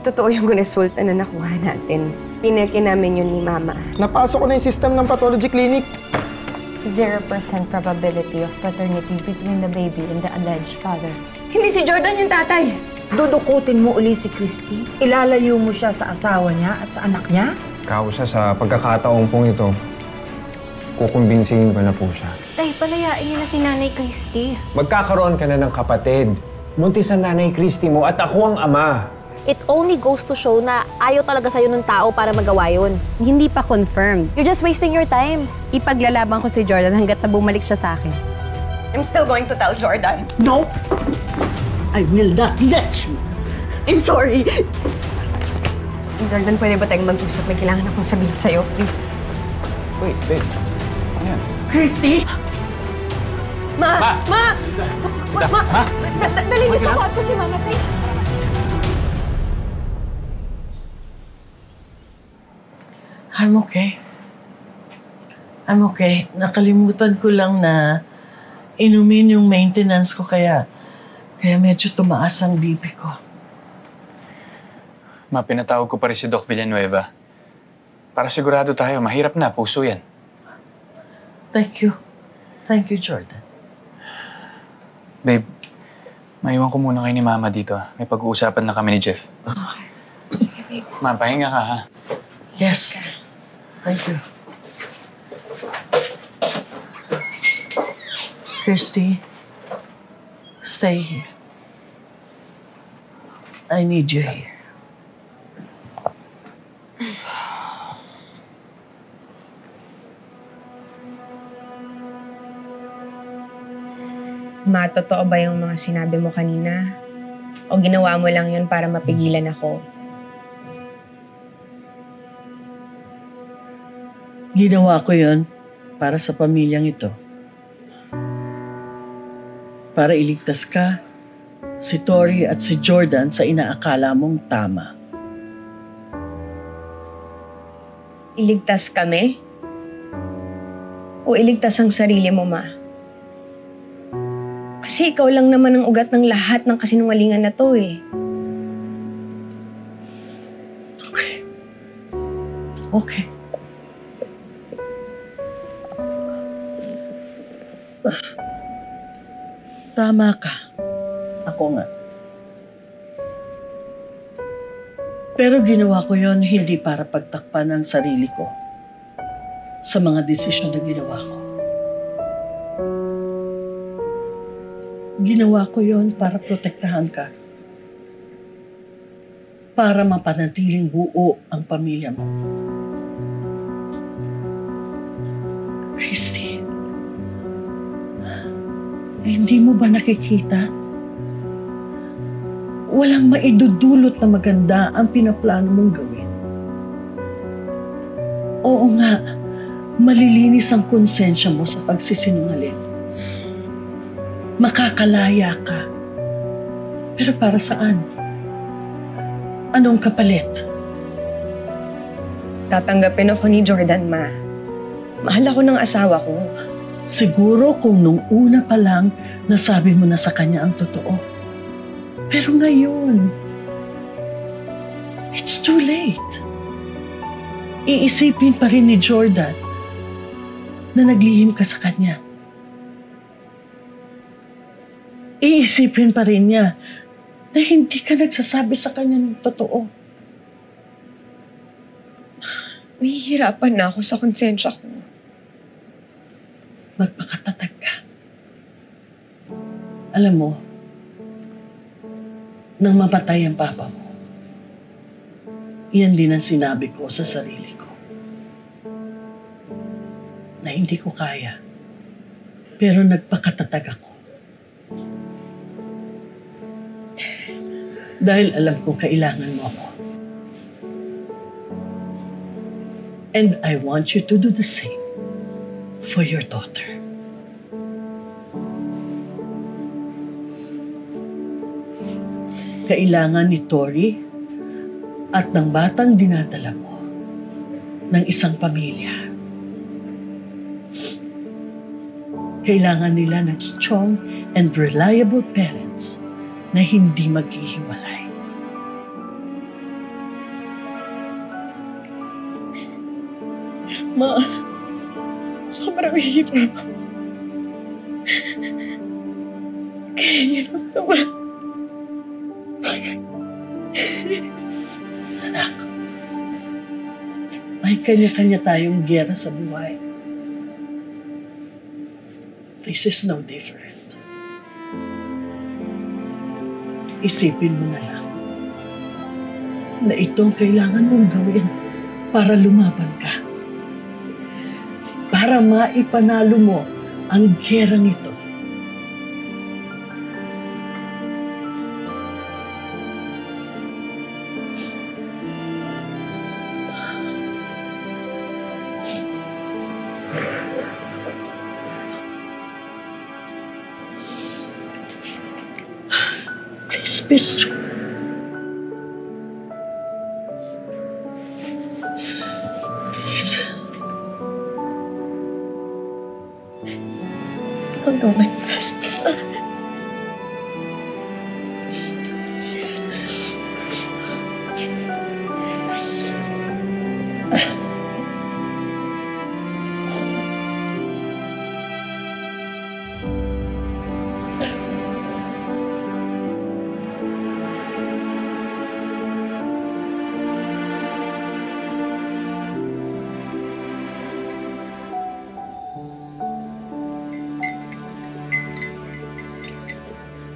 totoo yung resulta na nakuha natin. Pineke namin yun ni Mama. Napasok ko na yung system ng pathology clinic. 0% probability of paternity between the baby and the alleged father. Hindi si Jordan yung tatay. Dudukutin mo uli si Christy? Ilalayo mo siya sa asawa niya at sa anak niya? Kausa sa pagkakataong pong ito, kukumbinsihin ko na po siya. Tay, palayain niyo na si Nanay Christy. Magkakaroon ka na ng kapatid. Muntis ang Nanay Christy mo at ako ang ama. It only goes to show na ayaw talaga sa'yo ng tao para magawa yun. Hindi pa confirmed. You're just wasting your time. Ipaglalaban ko si Jordan hanggat sa bumalik siya sa akin. I'm still going to tell Jordan. No! I will not let you! I'm sorry. Jordan, pwede ba tayong mag-usap? May kailangan akong sabihin sa'yo, please. Wait, babe. Ano yan? Christy! Ma! Dali niyo sa kwarto si Mama, please. I'm okay. I'm okay. Nakalimutan ko lang na inumin yung maintenance ko kaya medyo tumaas ang BP ko. Ma, pinatawag ko pa rin si Doc Villanueva. Para sigurado tayo, mahirap na, puso yan. Thank you. Thank you, Jordan. Babe, maiwan ko muna kayo ni Mama dito. May pag-uusapan na kami ni Jeff. Okay. Sige, babe. Ma, pahinga ka, ha? Yes. Thank you. Christy, stay here. I need you here. Ma, totoo ba yung mga sinabi mo kanina? O ginawa mo lang yun para mapigilan ako? Ginawa ko yun para sa pamilyang ito. Para iligtas ka, si Tori at si Jordan sa inaakala mong tama. Iligtas kami? O iligtas ang sarili mo, Ma? Kasi ikaw lang naman ang ugat ng lahat ng kasinungalingan na to, eh. Okay. Okay. Tama ka. Ako nga. Pero ginawa ko yon hindi para pagtakpan ang sarili ko sa mga desisyon na ginawa ko. Ginawa ko yon para protektahan ka. Para mapanatiling buo ang pamilya mo. Christy, hindi mo ba nakikita? Walang maidudulot na maganda ang pinaplano mong gawin. Oo nga, malilinis ang konsensya mo sa pagsisinungaling. Makakalaya ka. Pero para saan? Anong kapalit? Tatanggapin ako ni Jordan, Ma. Mahal ako ng asawa ko. Siguro kung nung una pa lang nasabi mo na sa kanya ang totoo. Pero ngayon, it's too late. Iisipin pa rin ni Jordan na naglihim ka sa kanya. Iisipin pa rin niya na hindi ka nagsasabi sa kanya ng totoo. Nahihirapan na ako sa konsensya ko. Magpakatatag ka. Alam mo, nang mamatay ang papa mo, iyan din ang sinabi ko sa sarili ko. Na hindi ko kaya, pero nagpakatatag ako. Dahil alam ko kailangan mo ako. And I want you to do the same for your daughter. Kailangan ni Tori at ng batang dinadala mo ng isang pamilya. Kailangan nila ng strong and reliable parents na hindi maghihiwalay. Ma, sobrang hirap. Kaya hirap naman. Anak, may kanya-kanya tayong giyera sa buhay. This is no different. Isipin mo na lang na itong kailangan mong gawin para lumaban ka. Para maipanalo mo ang giyerang ito. Please be strong. Please. I'll do my best.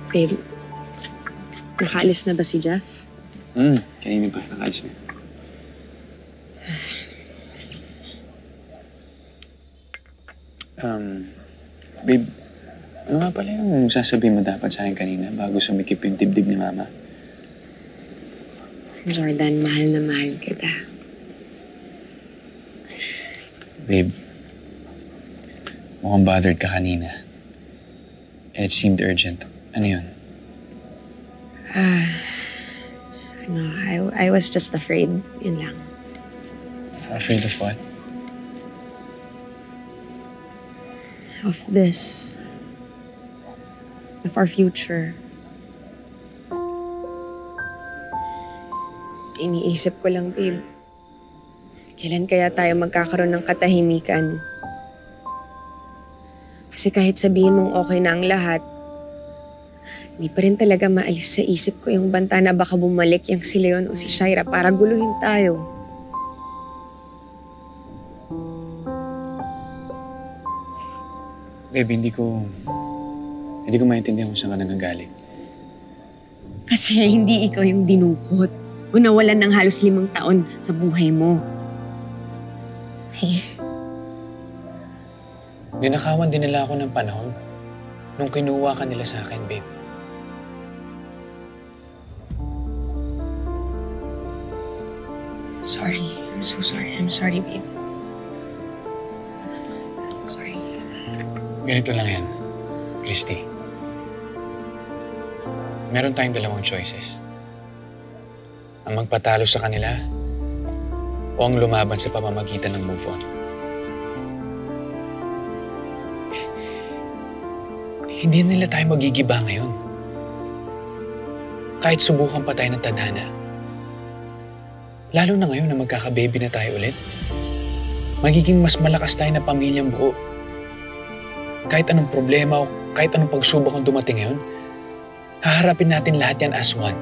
Babe, nakaalis na ba si Jeff? Kanina pa. Nakaalis na. Babe, ano nga pala yung sasabihin mo dapat sa akin kanina bago sumikip yung dibdib ni Mama? Jordan, mahal na mahal kita. Babe, mukhang bothered ka kanina. And it seemed urgent. Ano yun? I was just afraid. Yun lang. Afraid of what? Of this. Of our future. Iniisip ko lang, babe. Kailan kaya tayo magkakaroon ng katahimikan? Kasi kahit sabihin mong okay na ang lahat, hindi pa rin talaga maalis sa isip ko yung banta na baka bumalik yung si Leon o si Shaira para guluhin tayo. Babe, hindi ko maintindihan kung saan ka nagagaling. Kasi hindi ikaw yung dinukot o nawalan ng halos 5 taon sa buhay mo. Ay, Ninakawan din nila ako ng panahon nung kinuha ka nila sa akin, babe. sorry. I'm so sorry. I'm sorry, babe. Sorry. Ganito lang yan, Christy. Meron tayong 2 choices. Ang magpatalo sa kanila o ang lumaban sa pamamagitan ng move on. Hindi nila tayo magigiba ngayon. Kahit subukan pa tayo ng tadhana. Lalo na ngayon na magkaka-baby na tayo ulit. Magiging mas malakas tayo na pamilyang buo. Kahit anong problema o kahit anong pagsubok ang dumating ngayon, haharapin natin lahat yan as one.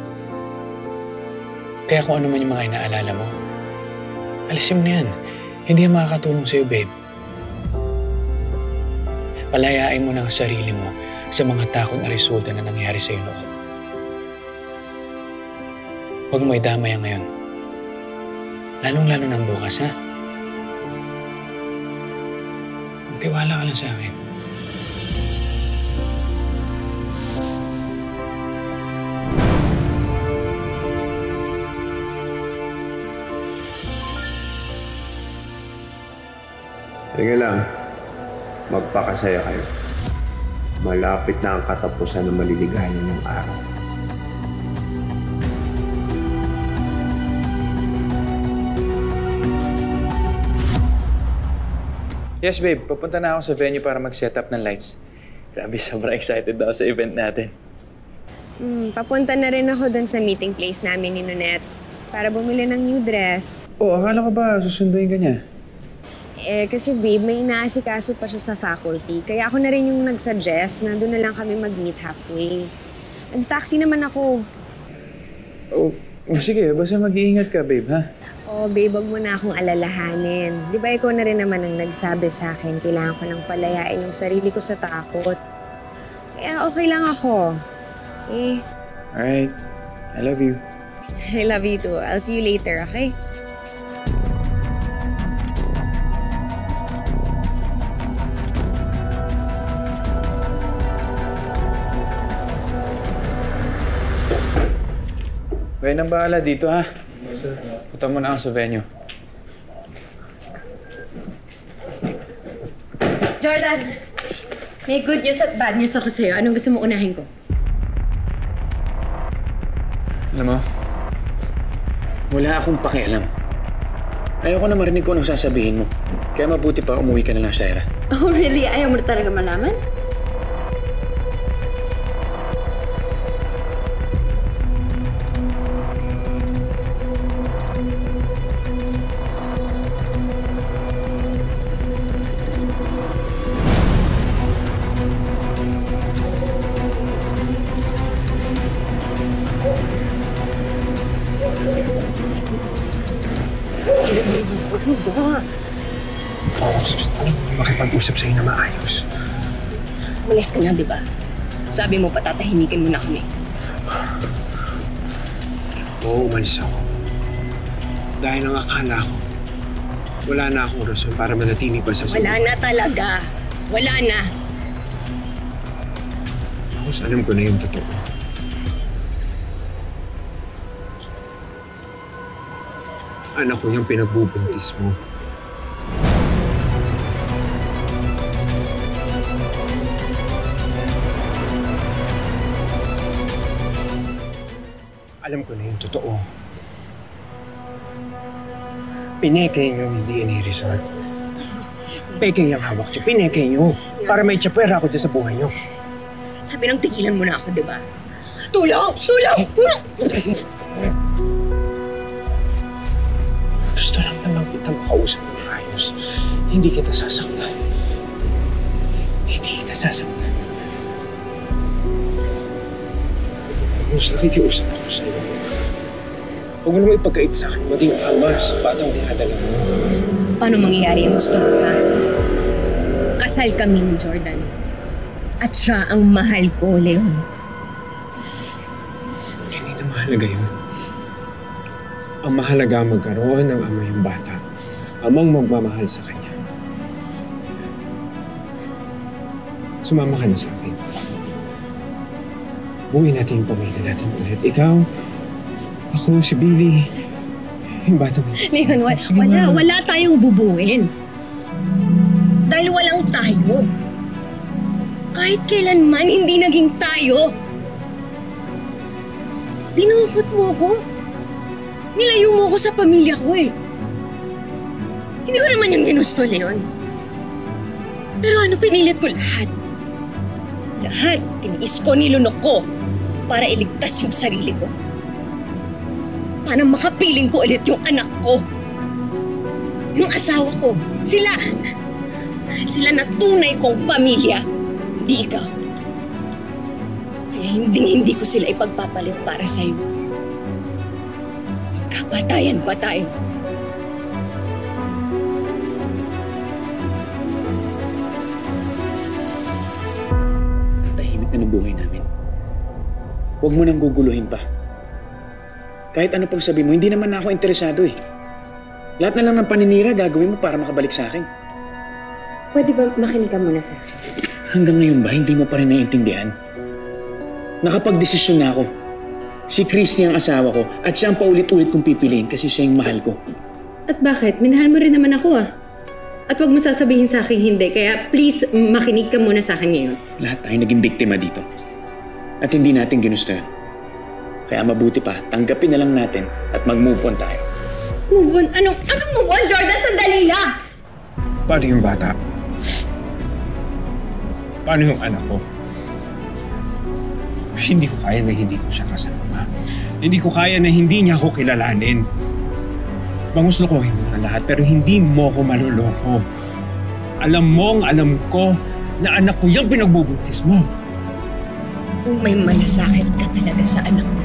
Kaya kung ano man yung mga inaalala mo, alisin mo na yan. Hindi yan makakatulong sa'yo, babe. Palayain mo na ang sarili mo sa mga takot na resulta na nangyari sa'yo noon. Huwag mo idamay ang ngayon. Lalong-lalo ng bukas, ha? Magtiwala ka lang sa akin. Sige lang, magpakasaya kayo. Malapit na ang katapusan ng maliligayan ng araw. Yes, babe. Papunta na ako sa venue para mag-set up ng lights. Grabe, sobrang excited daw sa event natin. Papunta na rin ako dun sa meeting place namin ni Nonette para bumili ng new dress. Oh, akala ko ba susunduin ka niya? Kasi babe, may inaasikaso pa siya sa faculty. Kaya ako na rin yung nag-suggest na doon na lang kami mag-meet halfway. Nag-taxi naman ako. Oh, sige. Basta mag-iingat ka, babe, ha? Oh, babe, wag mo na akong alalahanin. Di ba ikaw na rin naman ang nagsabi sa akin, kailangan ko nang palayain yung sarili ko sa takot. Kaya okay lang ako. Alright. I love you. I love you too. I'll see you later, okay? Kaya nang bahala dito, ha? Punta mo na ako sa venue. Jordan, may good news at bad news ako sa'yo. Anong gusto mo unahin ko? Alam mo, wala akong pakialam. Ayoko na marinig ko anong sasabihin mo. Kaya mabuti pa umuwi ka na lang, Shaira. Oh, really? Ayaw mo talaga malaman? Makipag-usap sa'yo na maayos. Umalis ka na, di ba? Sabi mo patatahimikin mo na kami. Oo, umalis ako. Dahil ang akala ko, wala na akong rason para manatili pa sa Wala na talaga. Wala na. Tapos alam ko na yung totoo. Anak ko yung pinagbubuntis mo. Alam ko na yung totoo. Pineke niyo yung DNA resort. Peke yung hawak niyo. Pineke niyo. Para may tsapwera ako dyan sa buhay niyo. Sabi nang tigilan mo na ako, di ba? Tulong! Tulong! Gusto lang naman kita makausap ng ayos. Hindi kita sasaktan. Hindi kita sasaktan. Mas nakikiusap ako sa'yo. Huwag mo naman ipagkait sa akin. Maging ama sa batang dinadala mo. Paano mangyayari ang gusto mo, ha? Kasal kami ni Jordan. At siya ang mahal ko, Leon. Hindi na mahalaga yun. Ang mahalaga magkaroon ng ama yung bata. Amang magmamahal sa kanya. Sumama ka na sa akin. Buuin natin yung pamilya natin ulit. Ikaw, ako, si Billy, yung bata mo. Leon, wala tayong bubuin. Dahil walang tayo. Kahit kailanman, hindi naging tayo. Dinukot mo ko. Nilayo mo ko sa pamilya ko eh. Hindi ko naman yung ginusto, Leon. Pero ano, pinilit ko lahat. Lahat, tiniis ko, nilunok ko para iligtas yung sarili ko. Para makapiling ko ulit yung anak ko. Yung asawa ko. Sila na tunay kong pamilya. Di ikaw. Kaya hindi ko sila ipagpapalit para sa'yo. Kapatayan pa tayo. Tahimik na ng buhay namin. Huwag mo nang guguluhin pa. Kahit ano pang sabi mo, hindi naman ako interesado eh. Lahat na lang ng paninira gagawin mo para makabalik sa akin. Pwede ba makinig ka muna sa akin? Hanggang ngayon ba, hindi mo pa rin naiintindihan? Nakapag-desisyon na ako. Si Christy ang asawa ko at siya ang paulit-ulit kong pipiliin kasi siya yung mahal ko. At bakit? Minahal mo rin naman ako ah. At huwag mo sasabihin sa akin hindi. Kaya please, makinig ka muna sa akin ngayon. Lahat tayo naging biktima dito. At hindi natin ginusto yun. Kaya mabuti pa, tanggapin na lang natin at mag-move on tayo. Move on? Anong move on, Jordan? Sandali lang! Paano yung bata? Paano yung anak ko? Hindi ko kaya na hindi ko siya kasama. Hindi ko kaya na hindi niya ako kilalanin. Bangus-lokohin mo na lahat, pero hindi mo ko maluloko. Alam ko na anak ko yung pinagbubuntis mo. Kung may malasakit ka talaga sa anak mo,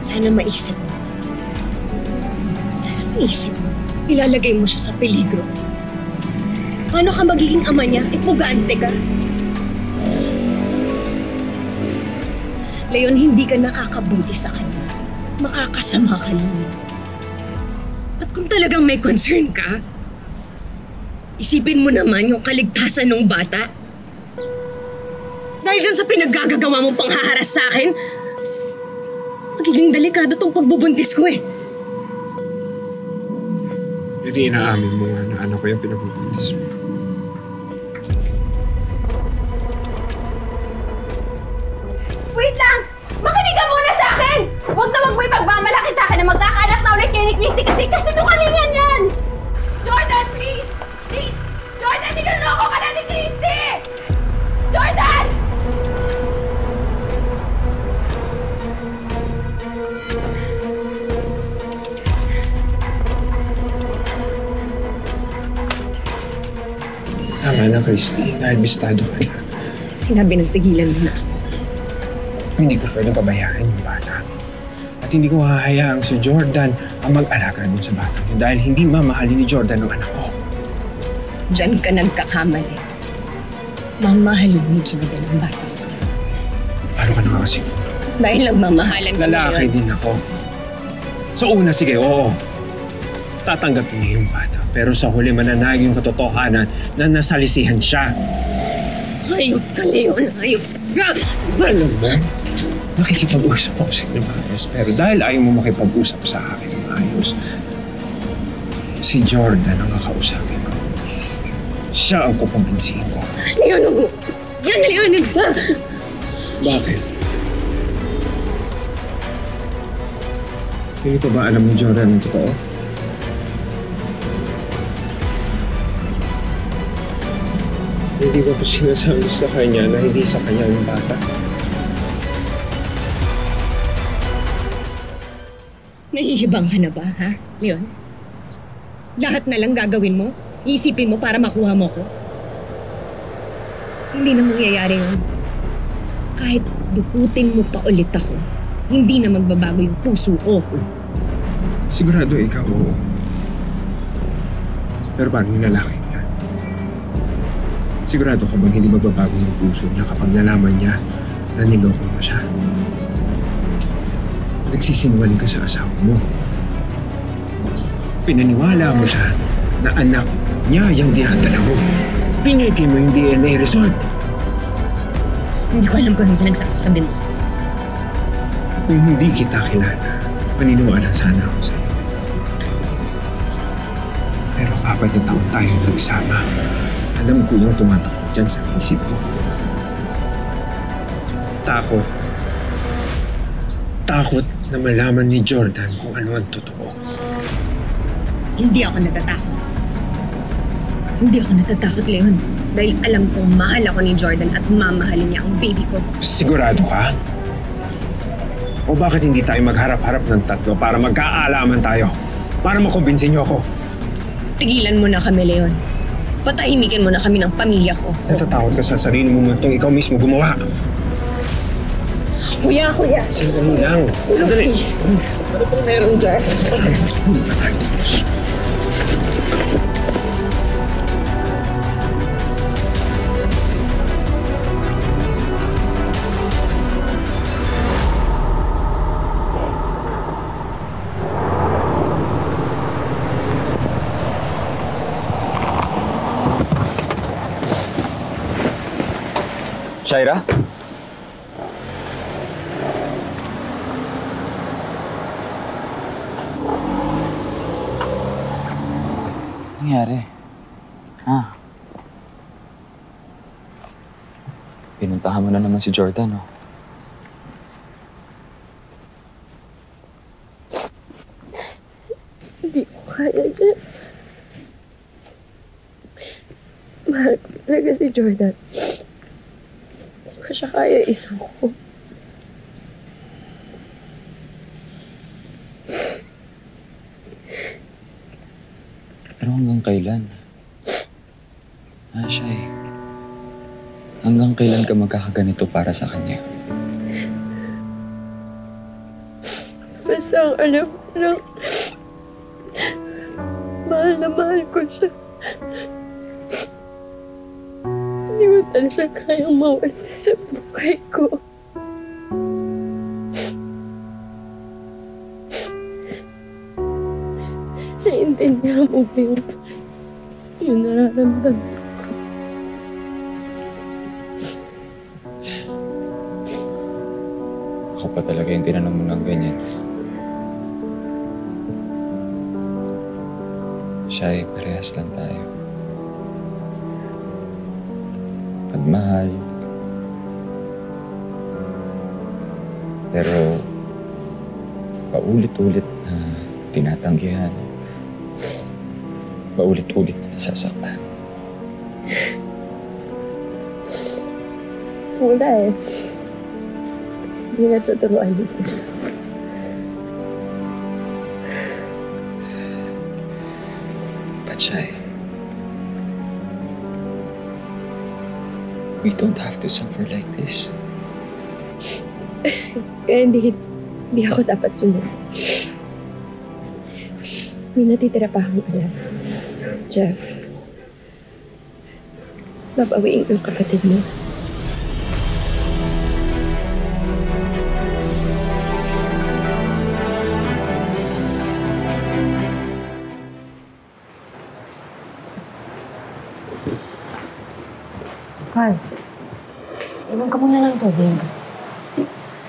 sana maisip mo. Ilalagay mo siya sa peligro. Paano ka magiging ama niya? Pugante ka. Leon, hindi ka nakakabuti sa kanya. Makakasama ka lang. At kung talagang may concern ka, isipin mo naman yung kaligtasan ng bata. Dahil dyan sa pinaggagawa mong panghaharas sa akin, magiging delikado tong pagbubuntis ko eh. Hindi inaamin mo nga na anak ko yung pinagbubuntis mo. Wait lang! Makinig ka muna sa akin! Huwag na mo ipagmamalaki sa akin na magkakaanak na ulit kayo ni Christy kasi tukalingan yan! Jordan, please! Please! Jordan, niloloko ka lang ni Christy! Jordan! Tama na, Christy. Naibistado ka na. Sinabi ng tigilan mo na ako. Hindi ko pwedeng pabayaan yung bata. At hindi ko hahayaang si Jordan ang mag-alaga dun sa bata yun dahil hindi mamahalin ni Jordan ang anak ko. Diyan ka nagkakamali. Mamahalin mo Jordan ang bata ko. Paano ka nakakasiguro? Dahil nagmamahalan ka Lalaki din ako. So una, sige, oo. Tatanggapin niya yung bata. Pero sa huli mananag yung katotohanan na nasalisihan siya. Hayop ka, Leon. Hayop ka! Alam mo, nakikipag-usap ako sa inyo maayos. Pero dahil ayaw mo makipag-usap sa akin maayos, si Jordan ang kakausapin ko. Siya ang kukumbinsihin ko. Leon, huwag mo! Yan, Leon! Bakit? Hindi ko ba alam ni Jordan ang totoo? Hindi ko pa sinasabi sa kanya na hindi sa kanya ang bata. Nahihibang ka na ba, ha, Leon? Lahat na lang gagawin mo? Iisipin mo para makuha mo ko? Hindi na mangyayari yun. Kahit dukutin mo pa ulit ako, hindi na magbabago yung puso ko. Sigurado ikaw, oo. Pero paano yung lalaki niya? Sigurado ka bang hindi magbabago yung puso niya kapag nalaman niya na nigaw ko na siya? Nagsisinungaling ka sa asawa mo. Pinaniwala mo siya na anak niya yung dinadala mo. Pinigay mo yung DNA result. Hindi ko alam kung ano pinagsasabi mo. Kung hindi kita kilala, paniniwala sana ako sa'yo. Pero 4 na taon tayo nagsama. Alam ko yung tumatakbo dyan sa isip mo. Takot. Takot na malaman ni Jordan kung ano ang totoo. Hindi ako natatakot. Hindi ako natatakot, Leon. Dahil alam kong mahal ako ni Jordan at mamahalin niya ang baby ko. Sigurado ka? O bakit hindi tayo magharap-harap ng tatlo para magkaalaman tayo? Para makumbinsin niyo ako? Tigilan mo na kami, Leon. Patahimikin mo na kami ng pamilya ko. Natatakot ka sa sarili mo multong ikaw mismo gumawa. Kuya! Sandali lang. Sandali. Ano pong meron dyan? Shaira? Nangyari? Pinuntahan mo na naman si Jordan, oh. Hindi ko kaya dyan. Mahal ko talaga si Jordan. Hindi ko siya kaya isuko. Pero hanggang kailan? Shay. Hanggang kailan ka magkakaganito para sa kanya? Basta ang alam ko lang, mahal na mahal ko siya. Hindi ko talaga siya kayang mawala sa buhay ko. Naiintindihan mo ba yung nararamdaman ko? Ako pa talaga yung tinanong mo ng ganyan. Shay, parehas lang tayo. Pagmahal. Pero, paulit-ulit na tinatanggihan. Paulit-ulit na nasasaktan. Wala eh. Hindi natuturuan yung puso. But Shay, we don't have to suffer like this. Kaya hindi ako dapat sumunod. May natitira pa akong alas. Jeff, babawiin ko yung kapatid mo. Kaz, iwan ka muna ng tubig.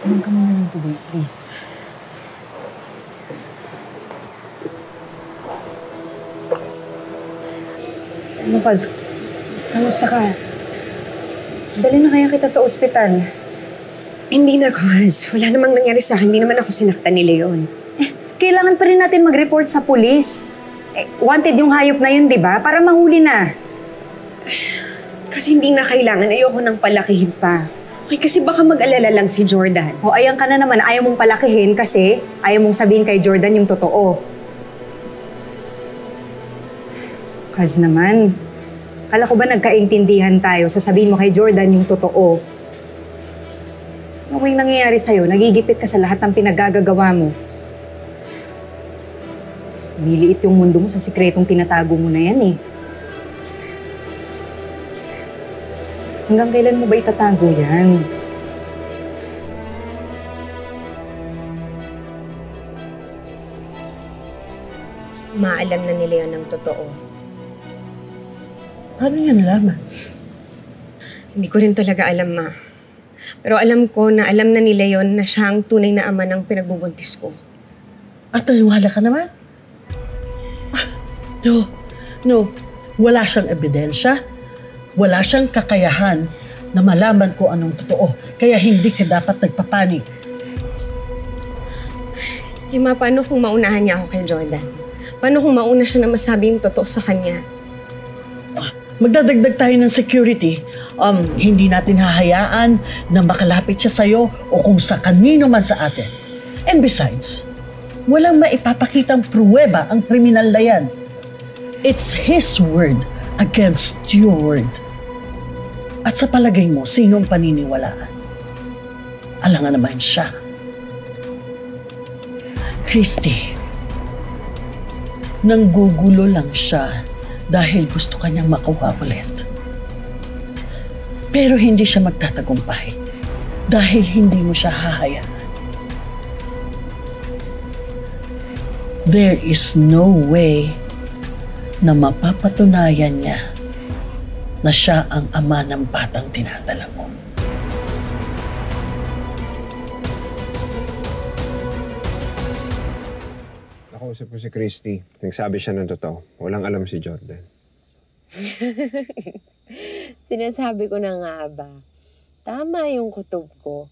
Iwan ka muna ng tubig, please. Ano, Kaz? Kamusta ka? Dali na kaya kita sa ospital. Hindi na, Kaz. Wala namang nangyari sa akin. Hindi naman ako sinaktan ni Leon. Kailangan pa rin natin mag-report sa pulis. Wanted yung hayop na yun, di ba? Para mahuli na. Kasi hindi na kailangan. Ayoko nang palakihin pa. Okay, kasi baka mag-alala lang si Jordan. O ayan ka na naman, ayaw mong palakihin kasi ayaw mong sabihin kay Jordan yung totoo. Kaz naman, kala ko ba nagkaintindihan tayo? Sasabihin mo kay Jordan yung totoo. Ano yung nangyayari sa'yo? Nagigipit ka sa lahat ng pinagagagawa mo. Biliit yung mundo mo sa sikretong tinatago mo na yan eh. Hanggang kailan mo ba itatago yan? Maalam na ni Leon ang totoo. Paano niya nalaman? Hindi ko rin talaga alam, Ma. Pero alam ko na alam na ni Leon na siya ang tunay na ama ng pinagbubuntis ko. At naniwala ka naman? No. Wala siyang ebidensya. Wala siyang kakayahan na malaman ko anong totoo. Kaya hindi ka dapat nagpapanik. Ma, paano kung maunahan niya ako kay Jordan? Paano kung mauna siya na masabi yung totoo sa kanya? Magdadagdag tayo ng security. Hindi natin hahayaan na makalapit siya sa'yo o kung sa kanino man sa atin. And besides, walang maipapakitang pruweba ang kriminal na yan. It's his word against your word. At sa palagay mo, sino ang paniniwalaan? Alangan naman siya. Christy, nanggugulo lang siya dahil gusto kanyang makuha ulit. Pero hindi siya magtatagumpay dahil hindi mo siya hahayaan. There is no way na mapapatunayan niya na siya ang ama ng batang tinadala mo. Nakausap ko si Christy. Nagsabi siya ng totoo. Walang alam si Jordan. Sinasabi ko na nga ba, tama yung kutob ko.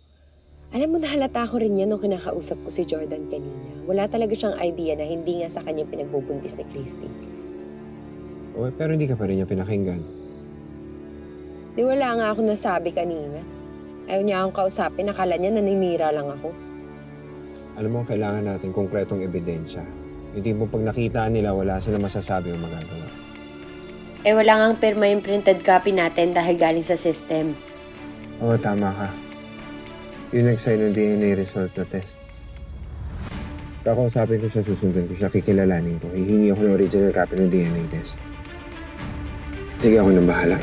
Alam mo, nahalata ko rin yan nung kinakausap ko si Jordan kanina. Wala talaga siyang idea na hindi nga sa kanya pinagbubuntis ni Christy. Okay, pero hindi ka pa rin niya pinakinggan. Di wala nga ako nasabi kanina. Ayaw niya akong kausapin, nakala niya naninira lang ako. Alam mo, kailangan natin konkretong ebidensya. Yung tipong pag nakita nila, wala sila masasabi o magagawa. Eh wala ngang pirma yung printed copy natin dahil galing sa system. Oo, tama ka. Yung nag-sign ng DNA result na test. Kakausapin ko siya, susundan ko siya, kikilalanin ko. Hihingi ako ng original copy ng DNA test. Sige, ako nang bahala.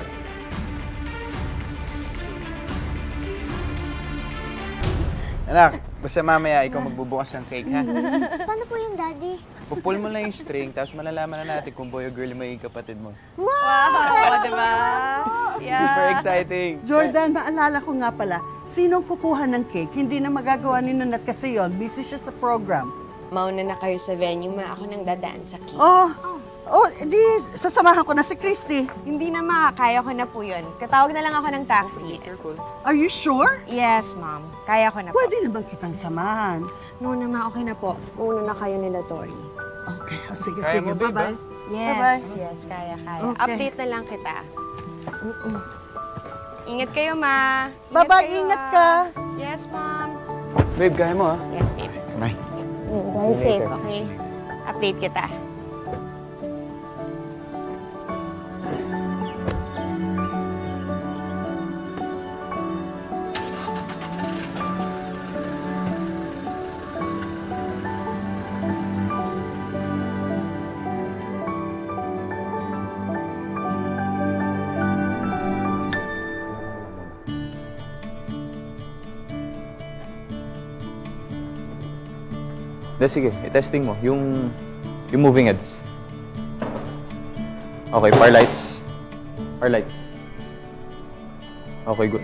Anak, basta mamaya ikaw magbubukas ng cake, ha? Paano po yung daddy? Pupul mo lang yung string, tapos malalaman na natin kung boy o girl yung magiging kapatid mo. Wow! Diba? Super exciting! Jordan, maalala ko nga pala, sinong kukuha ng cake? Hindi na magagawa ni Nanat kasi yon. Busy siya sa program. Mauna na kayo sa venue, ma. Ako nang dadaan sa cake. Di sasamahan ko na si Christy. Hindi na, ma. Kaya ko na po yun. Katawag na lang ako ng taxi. Are you sure? Yes, ma'am. Kaya ko na po. Pwede naman kitang samahan. No na, ma. Okay na po. Mauna na kayo nila, Tori. Okay. Sige, Kaya sige. mo, babe, Bye-bye. Yes, Bye-bye. yes. Kaya. Okay. Update na lang kita. Ingat kayo, ma. Bye-bye, kayo, ingat ah. ka. Yes, ma'am. Babe, kaya mo, ha? Yes, babe. Bye. Very safe, okay? Update kita. Sige, i-testing mo. Yung moving heads. Okay, far lights. Far lights. Okay, good.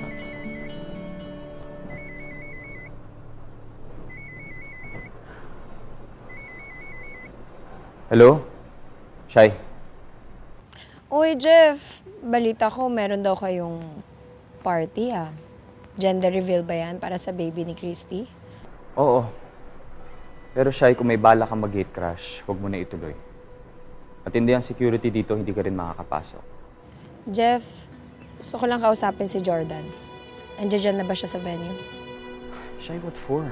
Hello? Shai? Uy, Jeff. Balita ko, meron daw kayong party, ah. Gender reveal ba yan para sa baby ni Christy? Oo. Pero Shai, kung may bala kang mag-gate crash, huwag mo na ituloy. At hindi ang security dito, hindi ka rin makakapasok. Jeff, gusto ko lang kausapin si Jordan. Andiyan na ba siya sa venue? Shai, what for?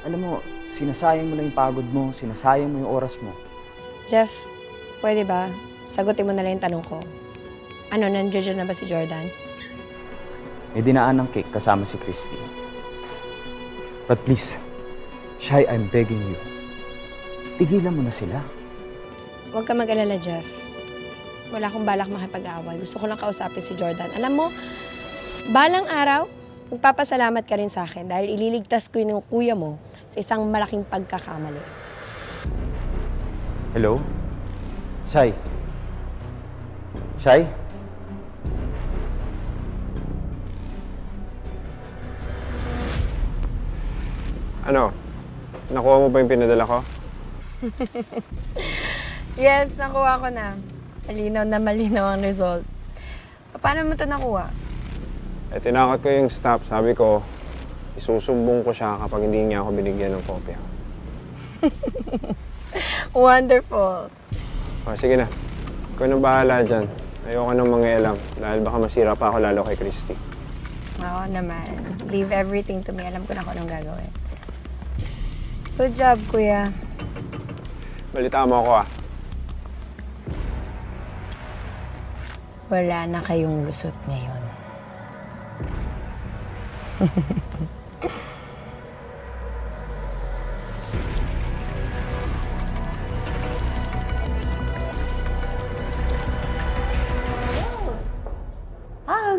Alam mo, sinasayang mo lang yung pagod mo, sinasayang mo yung oras mo. Jeff, pwede ba? Sagutin mo na lang yung tanong ko. Ano, nandiyan na ba si Jordan? May dinaan ng cake kasama si Christy. But please, Shai, I'm begging you. Tigilan mo na sila. Huwag ka mag-alala, Jeff. Wala akong balak makipag-away. Gusto ko lang kausapin si Jordan. Alam mo, balang araw, magpapasalamat ka rin sa akin dahil ililigtas ko yung kuya mo sa isang malaking pagkakamali. Hello? Shai? Shai? Ano? Nakuha mo ba yung pinadala ko? Yes, nakuha ko na. Malinaw na malinaw ang result. Paano mo ito nakuha? Tinakot ko yung staff. Sabi ko, isusumbong ko siya kapag hindi niya ako binigyan ng kopya. Wonderful. Sige na. Ikaw na bahala dyan. Ayoko nang mangialam dahil baka masira pa ako lalo kay Christy. Oo naman. Leave everything to me. Alam ko na kung anong gagawin. Good job, kuya. Balita mo ako, ah. Wala na kayong lusot ngayon.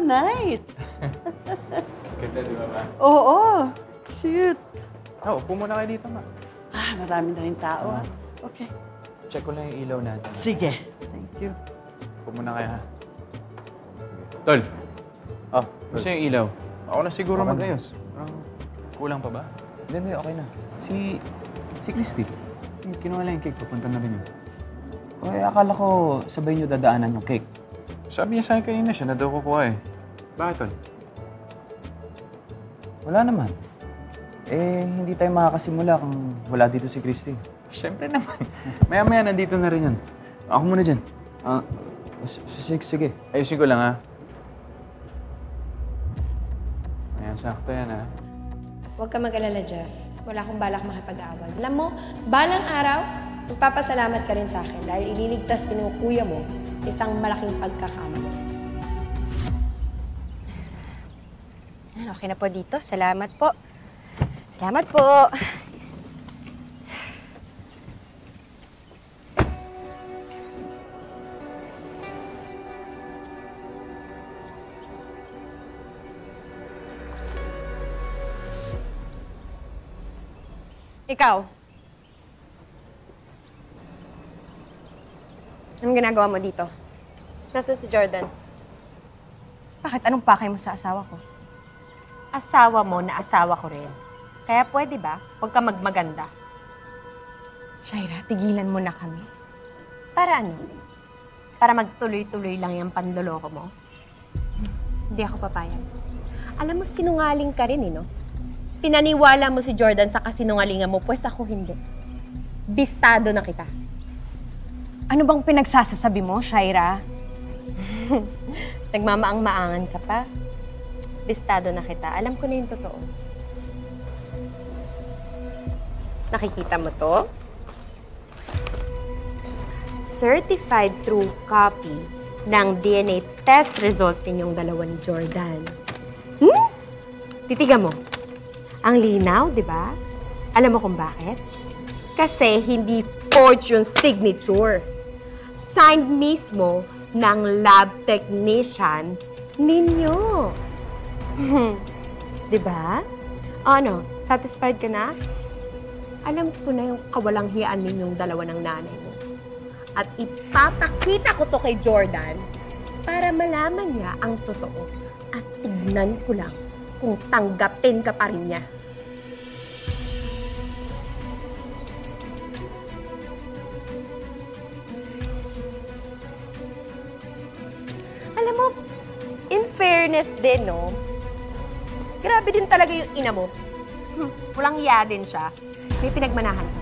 Nice! Ganda, di ba, ma? Oo, cute. Upo muna kayo dito, ma. Marami na rin tao, ah. Okay. Check ko lang yung ilaw natin. Sige. Thank you. Upo muna kayo, ha? Tol! Gusto yung ilaw? Ako na siguro Okay. mag-ayos. Kulang pa ba? Hindi, okay na. Si Christy. Kinuha lang yung cake, papunta na rin yun. Okay, akala ko sabay niyo dadaanan yung cake. Sabi niya sa akin kanina, siya na daw kukuha eh. Bakit, Tol? Wala naman. Hindi tayo makakasimula kung wala dito si Christy. Siyempre naman. Maya-maya nandito na rin yan. Ako muna dyan. Sige. Ayusin ko lang, ha? Ayan, sakto yan, ha? Huwag ka mag-alala, Jeff. Wala akong balak makipag-away. Alam mo, balang araw, magpapasalamat ka rin sa akin dahil ililigtas ko ng kuya mo isang malaking pagkakamali. Okay na po dito. Salamat po. Salamat po. Ikaw. Anong ginagawa mo dito? Nasaan si Jordan? Bakit? Anong pakay mo sa asawa ko? Asawa mo na asawa ko rin. Kaya pwede ba? Huwag ka magmaganda. Shaira, tigilan mo na kami. Para ano? Para magtuloy-tuloy lang yung panloloko mo? Hindi ako papayag. Alam mo, sinungaling ka rin, no? Pinaniwala mo si Jordan sa kasinungalingan mo, pues ako hindi. Bistado na kita. Ano bang pinagsasasabi mo, Shaira? Nagmamaang-maangan ka pa. Bistado na kita. Alam ko na yung totoo. Nakikita mo to? Certified true copy ng DNA test result ninyong dalawa ni Jordan. Titigan mo. Ang linaw, di ba? Alam mo kung bakit? Kasi hindi fortune signature. Signed mismo ng lab technician ninyo. Di ba? Ano? Satisfied ka na? Alam ko na yung kawalang hiyaan ninyong dalawa ng nanay mo. At ipapakita ko to kay Jordan para malaman niya ang totoo. At tignan ko lang kung tanggapin ka pa rin niya. Alam mo, in fairness din, no? Grabe din talaga yung ina mo. Walang iya din siya. May pinagmanahan ka.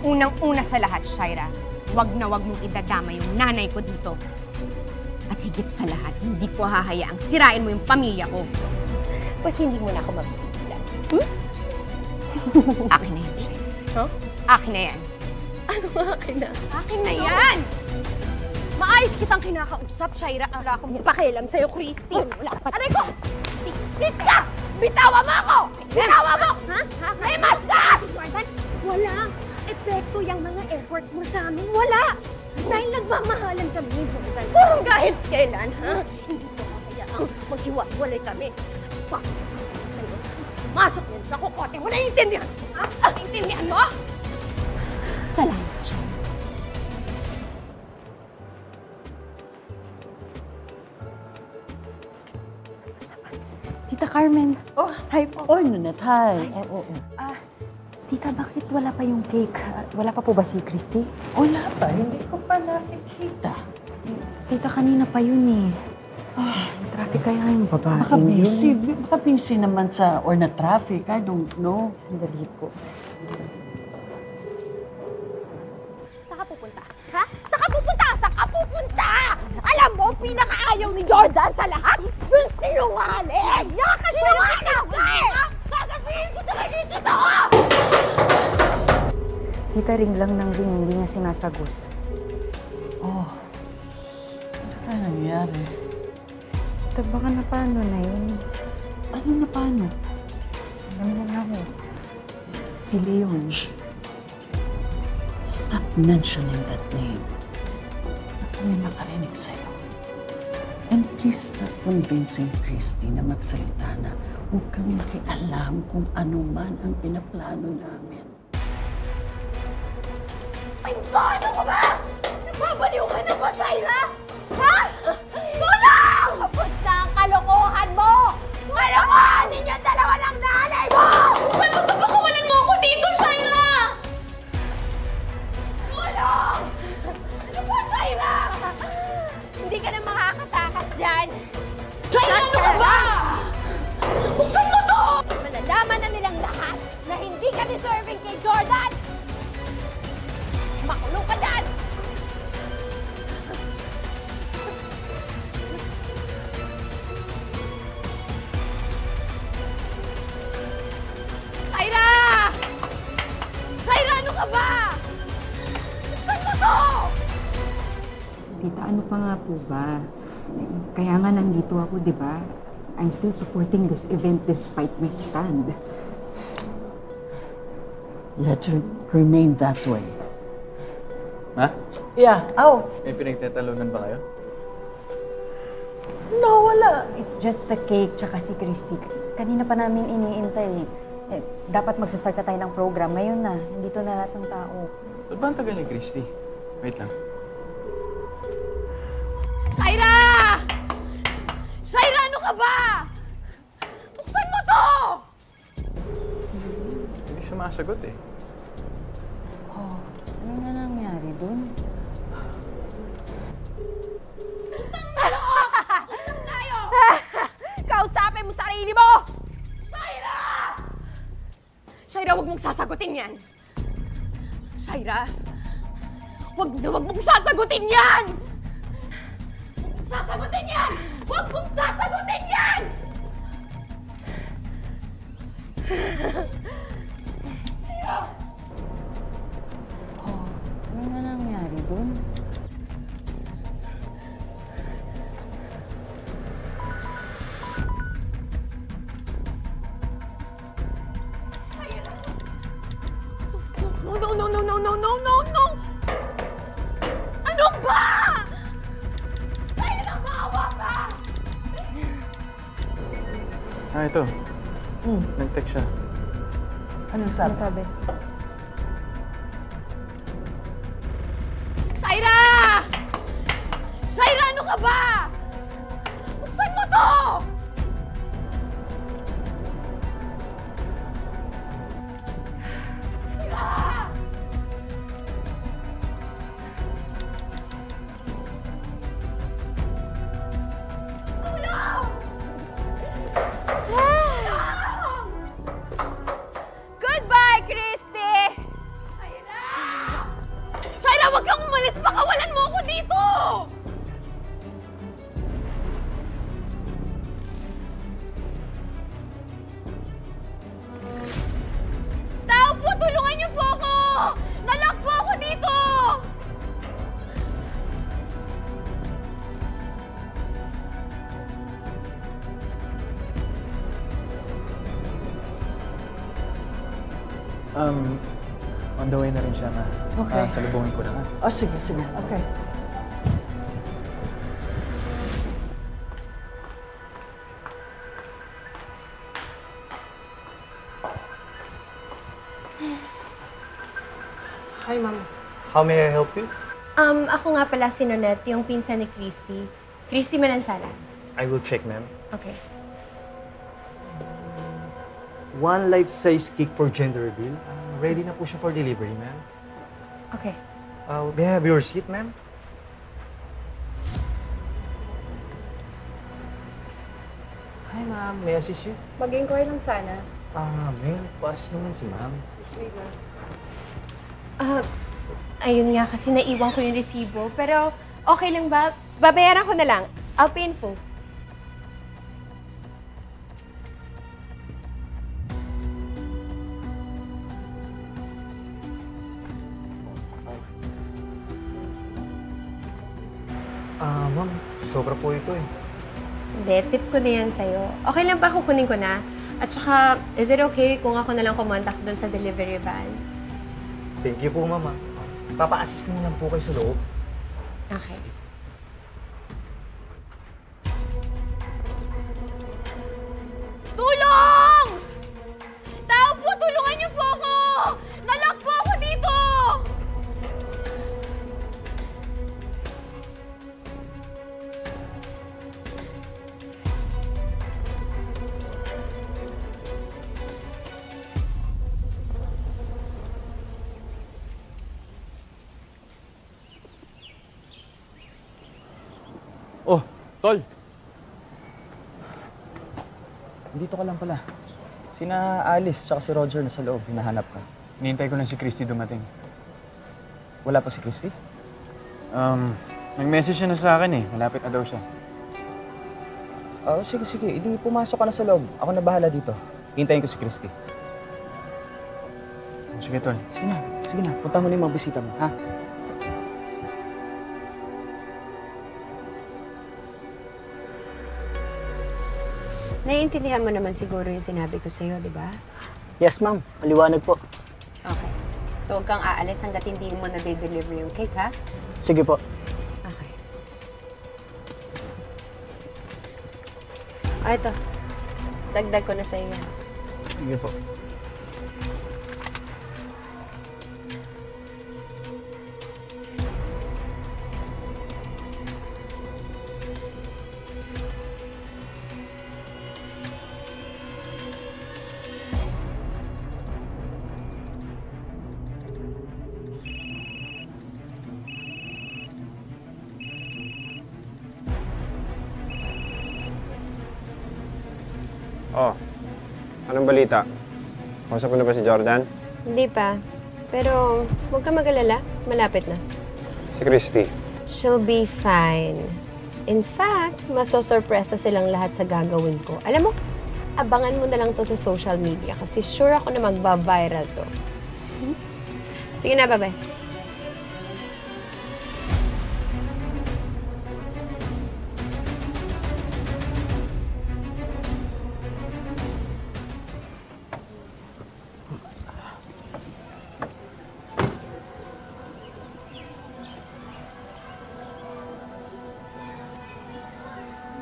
Unang-una sa lahat, Shaira, wag na wag mong idadama yung nanay ko dito. At higit sa lahat, hindi ko hahayaang sirain mo yung pamilya ko. Pues hindi mo na ako mapipigilan. Akin na yan, Shaira. Huh? Akin na yan. Ano akin na? Akin na yan! Maayos kitang kinakausap, Shaira. Wala akong pakialam sa'yo, Christy. Wala ka. Aray ko! Tika! Bitawa mo ako! Bitawa mo! Ha? May mas ka! Si Jordan, wala. Epekto yung mga effort mo sa amin. Wala! Dahil nagmamahalan kami ni Jordan. Kahit kailan, ha? Hindi ko kakayaang maghiwa-walay kami. Sa'yo, masok yan sa kukote mo. Naiintindihan? Ha? Naiintindihan mo? Salamat, Shaira. Tita Carmen. Oh, hi po. Oh, Nunet, hi. Oo. Tita, bakit wala pa yung cake? Wala pa po ba si Christy? Wala pa, hindi ko pa nakikita. Tita, kanina pa yun eh. Traffic kaya yung babaeng yun. Baka busy naman sa, or na traffic, I don't know. Sandali po. Saan ka pupunta? Ha? Saan ka pupunta? Saan ka pupunta? Alam mo, pinakaayaw ni Jordan sa lahat? Yung sinungaling! Sinungaling! Sasabihin ko sa kanya dito! Tita, ring lang ng ring, hindi niya sinasagot. Oh, ano ka nangyari? Tita, baka na paano na yun? Ano na paano? Alam mo na ako. Si Leon. Stop mentioning that name. At may makarinig sa'yo. And please stop convincing Christy na magsalita na huwag kang makialam kung ano man ang pinaplano namin. Ay, ano ko ba? Nababaliw ka na ba, Shaira? Ha? Tulong! Tapos na ang kalokohan mo! Kalokohan ninyo dalawa ng nanay mo! Saan mo pagpakawalan mo ako dito, Shaira? Tulong! Ano ba, Shaira? Hindi ka na makakatakas dyan. Shaira, ano ka ba? Buksan mo to! Malalaman na nilang lahat na hindi ka deserving kay Jordan! Makulong ka dyan! Tita, ano pa nga po ba? Kaya nga nandito ako, di ba? I'm still supporting this event despite my stand. Let it remain that way. Ha? Yeah, May pinagtatalunan ba kayo? No, wala. It's just the cake tsaka si Christy. Kanina pa namin iniintay. Dapat magsastart na tayo ng program. Ngayon na, nandito na lahat ng tao. Ba't ba ang tagal ni Christy? Wait lang. Shaira! Shaira, ano ka ba? Buksan mo to! Hindi siya masagot eh. Oh, ano na nangyari dun? Tayo! Kausapin mo sarili mo! Shaira! Shaira, huwag mong sasagutin yan! Shaira! Huwag mong sasagutin yan! Sasagutin yan! Huwag mong sasagutin yan! Shaira! Oh, ano na nangyari dun? No! Ano ba? Shaira, maawa ka! Ito. Nag-text siya. Ano sabi? Shaira! Shaira, ano ka ba? Buksan mo to! Shaira! Tulong! Tulong! Goodbye, Christy! Shaira, wag kang umalis! Pakawalan mo ako dito! Tao po, tulungan niyo po ako! Nalock po ako dito! On the way na rin siya na. Okay. Salubungin ko na nga. Oh, sige. Okay. Hi, ma'am. How may I help you? Ako nga pala si Nonette, yung pinsan ni Christy. Christy Manansala. I will check, ma'am. Okay. One life-size cake for gender reveal. Ready na po siya for delivery, ma'am. Okay. May I have your receipt, ma'am? Hi, ma'am. May I assist you? Mag-inquire lang sana. May pass naman si ma'am. Ayun nga, kasi naiwan ko yung resibo. Pero, okay lang ba? Babayaran ko na lang. I'll pay in full. Ma'am, sobra po ito eh. Hindi, tip ko na yan sa'yo. Okay lang ba kukunin ko na? At saka, is it okay kung ako na lang kumontak doon sa delivery van? Thank you po, ma'am. Papa-assist ko na lang po kayo sa loob. Okay. Tulong! Tao po, tulungan niyo po ako! Nalock po ako dito! Oh, Tol! Dito ka lang pala. Sina Alice tsaka si Roger na sa loob. Hinahanap ka. Hinihintay ko lang si Christy dumating. Wala pa si Christy? Nag-message siya na sa akin eh. Malapit na daw siya. Sige. Hindi pumasok ka na sa loob. Ako na bahala dito. Hintayin ko si Christy. Sige, Tol. Sige na. Punta mo na yung mga bisita mo, ha? Naiintindihan mo naman siguro yung sinabi ko sa'yo, di ba? Yes, ma'am. Maliwanag po. Okay. So, huwag kang aalis hanggat hindi mo na-deliver yung cake, ha? Sige po. Okay. Ah, ito. Dagdag ko na sa'yo yan. Sige po. Oh, anong balita? Kausap mo na ba si Jordan? Hindi pa. Pero huwag ka mag-alala. Malapit na. Si Christy. She'll be fine. In fact, masosurpresa silang lahat sa gagawin ko. Alam mo, abangan mo na lang to sa social media kasi sure ako na magba-viral to. Sige na, bye-bye.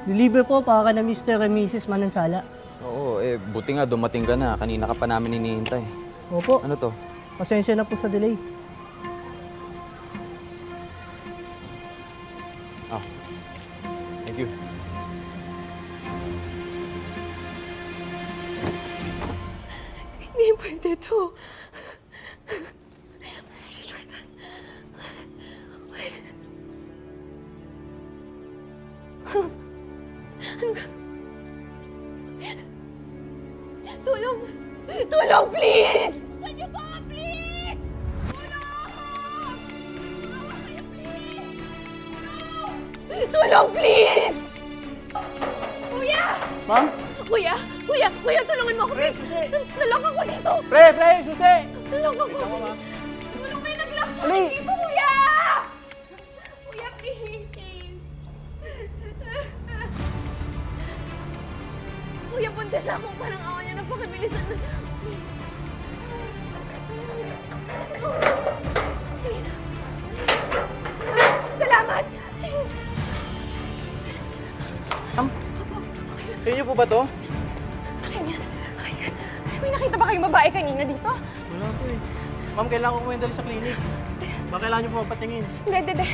Deliver po para na Mr. and Mrs. Manansala. Oo, buti nga dumating ka na. Kanina ka pa namin hinihintay. Opo. Ano to? Pasensya na po sa delay. Ah, thank you. Hindi pwede to. Si Jordan. Wait. Ano ka? Tulong! Tulong, please! Saan niyo ko? Please! Tulong! Tulong, please! Kuya! Ma'am? Kuya! Kuya, tulungan mo ako, please! Nalok ako dito! Pre! Susi! Nalok ako, please! Tulong, may nag-lock sa akin dito, kuya! Kuya, please! Kuya, buntis ako. Parang awa niya na pakibilisan na. Please. Salamat! Sa inyo po ba to? Akin yan. Akin. May nakita ba kayong babae kanina dito? Wala po eh. Ma'am, kailangan ko dali sa clinic. Baka kailangan niyo po mapatingin. Hindi.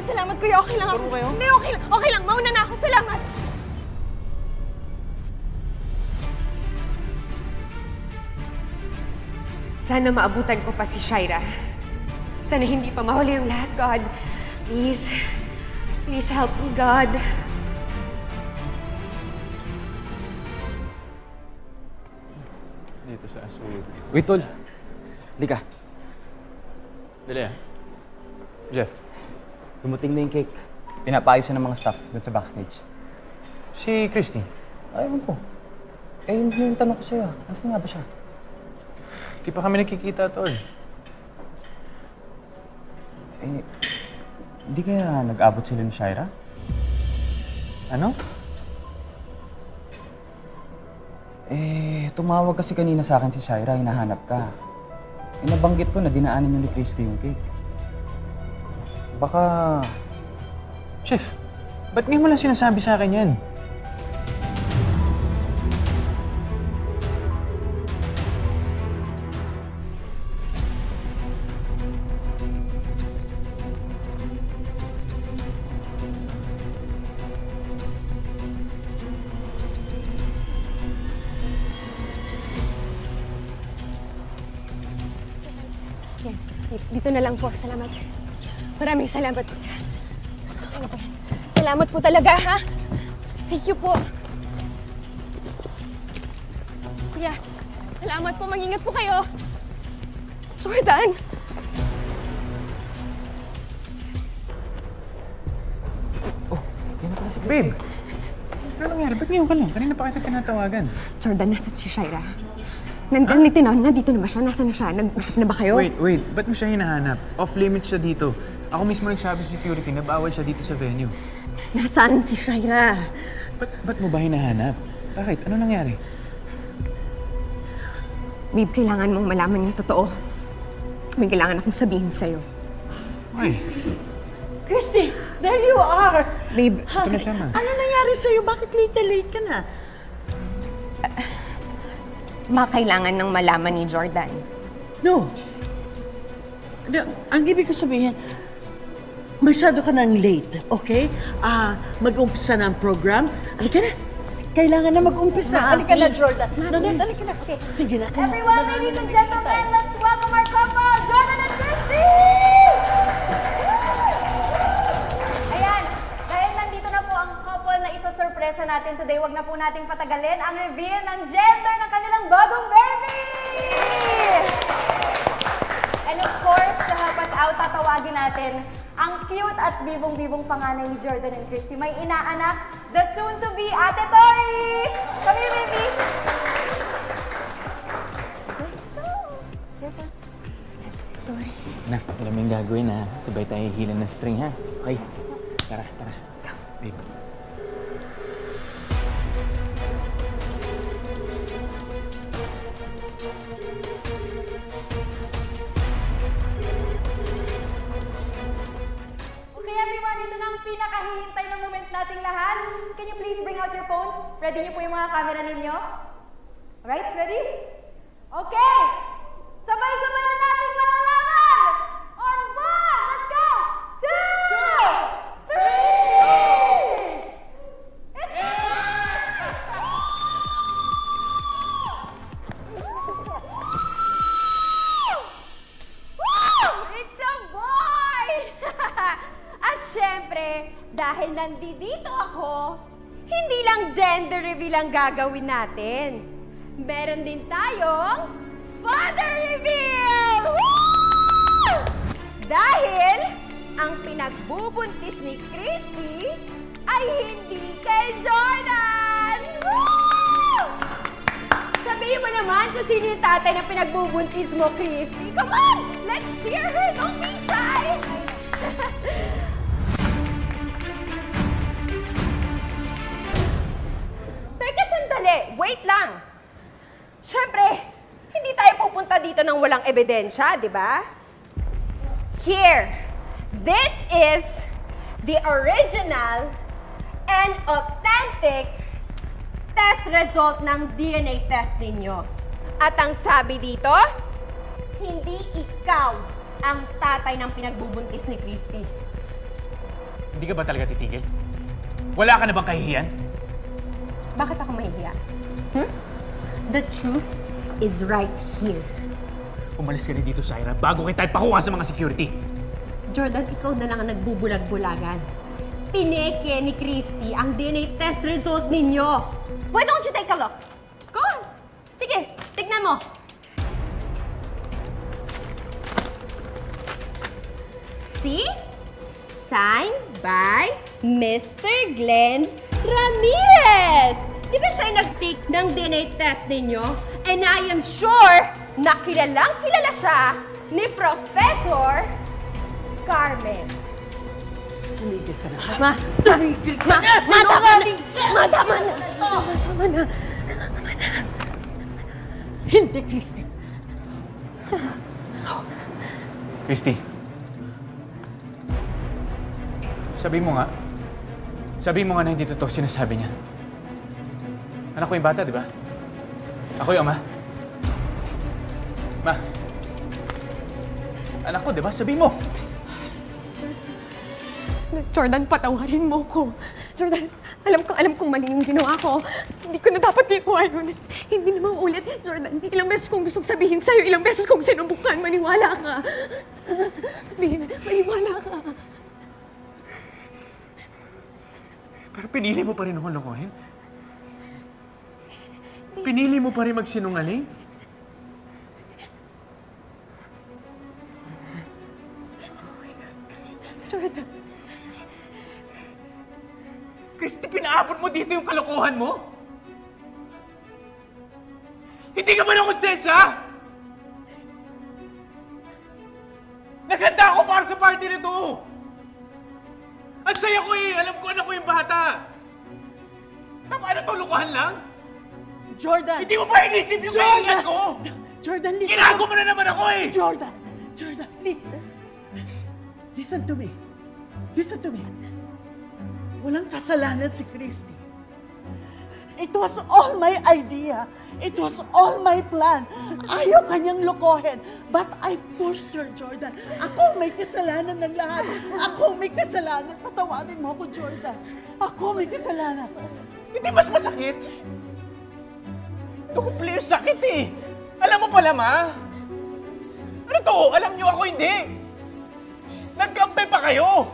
Salamat, kuya. Okay lang ako. Puro kayo? Hindi, okay lang. Okay lang. Mauna na ako. Salamat. Sana maabutan ko pa si Shaira. Sana hindi pa mahuli ang lahat, God. Please. Please help me, God. Dito sa asul. Wait, Tol. Halika. Dali ah. Jeff. Dumating na yung cake. Pinapaayos na ng mga staff doon sa backstage. Si Christy. Ayun po. Yun yung tanong ko sa'yo. Nasaan nga ba siya? Di pa kami nakikita, Tol. Hindi kaya nag-abot sila ni Shaira? Ano? Tumawag kasi kanina sa akin si Shaira, hinahanap ka. Nabanggit ko na dinaanan niyo ni Christy yung cake. Baka... Chef, ba't ngayon mo lang sinasabi sa akin yan? Dito na lang po. Salamat. Maraming salamat po. Salamat po talaga, ha? Thank you po. Kuya, salamat po. Mag-ingat po kayo. Jordan! Yan na pala si Christy. Babe! Ano nangyari? Ba't ngayon ka lang? Kanina pa kita tinatawagan. Jordan, nasa si Shaira. Nandito na ba siya? Nasaan na siya? Nag-usap na ba kayo? Wait. Ba't mo siya hinahanap? Off-limits siya dito. Ako mismo nagsabi sa security na bawal siya dito sa venue. Nasaan si Shaira? Ba't mo ba hinahanap? Bakit? Ano nangyari? Babe, kailangan mong malaman yung totoo. May kailangan akong sabihin sa'yo. Ay, Christy, there you are! Babe, ito na siya, ma. Ano nangyari sa'yo? Bakit late na late ka na? kailangan ng malaman ni Jordan. No. Ang ibig ko sabihin, masyado ka nang late, okay? Mag-umpisa na ang program. Halika na. Kailangan na mag-umpisa. Halika na, Jordan. Halika na. Okay. Sige na. Everyone, ladies and gentlemen, let's welcome our couple, Jordan and Christy! Ayan, dahil nandito na po ang couple na isa-surpresa natin today, wag na po nating patagalin ang reveal ng gender ng kanilang bagong baby! And of course, to help us out, tatawagin natin ang cute at bibong-bibong panganay ni Jordan and Christy. May inaanak, the soon-to-be Ate Tori! Come here, baby! Nak, alam mo yung gagawin ha. Sabay tayo hila ng string ha. Okay? Tara, tara. Babe. Okay, everyone, ito na ang pinakahihintay na moment nating lahat. Can you please bring out your phones? Ready niyo po yung mga camera ninyo? Alright, ready? Okay! Sabay-sabay na nating malalaman! On 1, let's go! 2, 3! It's a boy! At syempre, dahil nandito ako, hindi lang gender reveal ang gagawin natin. Meron din tayong father reveal! Woo! Dahil ang pinagbubuntis ni Christy ay hindi kay Jordan! Woo! Sabihin mo naman kung sino yung tatay na pinagbubuntis mo, Christy. Come on! Let's cheer her! Don't be shy! Teka, sandali. Wait lang. Siyempre, hindi tayo pupunta dito ng walang ebidensya, di ba? Here, this is the original and authentic test result ng DNA test ninyo. At ang sabi dito, hindi ikaw ang tatay ng pinagbubuntis ni Christy. Hindi ka ba talaga titigil? Wala ka na bang kahihiyan? Bakit ako mahihiya? The truth is right here. Umalis ka na dito, Shaira, bago kita ipakuha sa mga security. Jordan, ikaw na lang ang nagbubulag-bulagan. Pineke ni Christy ang DNA test result ninyo. Why don't you take a look? Go on. Sige, tignan mo. See? Signed by Mr. Glenn Ramirez! Di ba siya yung nag-take ng DNA test ninyo? And I am sure na kilalang-kilala siya ni Professor Carmen. Tumigil ka na. Ma! Tumigil ka na! Ma, tama na! Ma, tama na! Tama na! Hindi, Christy. Christy. Sabi mo nga na hindi totoo sinasabi niya. Anak ko yung bata, di ba? Ako yung ama. Ma. Anak ko, di ba? Sabi mo. Jordan, patawarin mo ko. Jordan, alam kong mali yung ginawa ko. Hindi ko na dapat ginawa yun. Hindi na maulit. Jordan, ilang beses kong gustong sabihin sa'yo, ilang beses kong sinubukan. Maniwala ka. Babe, maniwala ka. Pero pinili mo pa rin akong lokohin? Pinili mo pa rin magsinungaling? Jordan. Christy, pinaabot mo dito yung kalokohan mo? Hindi ka ba ng konsensya? Naghanda ako para sa party na to! Ang saya ko eh! Alam ko anak ko yung bata! Paano to, lukuhan lang? Jordan! Hindi mo ba inisip yung kailangan ko? Jordan, listen. Ginago mo na naman ako eh! Jordan, please. Listen to me. Listen to me. Walang kasalanan si Christy. It was all my idea. It was all my plan. Ayaw kanyang lokohin. But I pushed her, Jordan. Ako may kasalanan ng lahat. Ako may kasalanan. Patawarin mo ako, Jordan. Ako may kasalanan. Hindi mas masakit? Doble yung sakit eh. Alam mo pala, Ma? Ano to? Alam niyo ako hindi. Nagkampi pa kayo.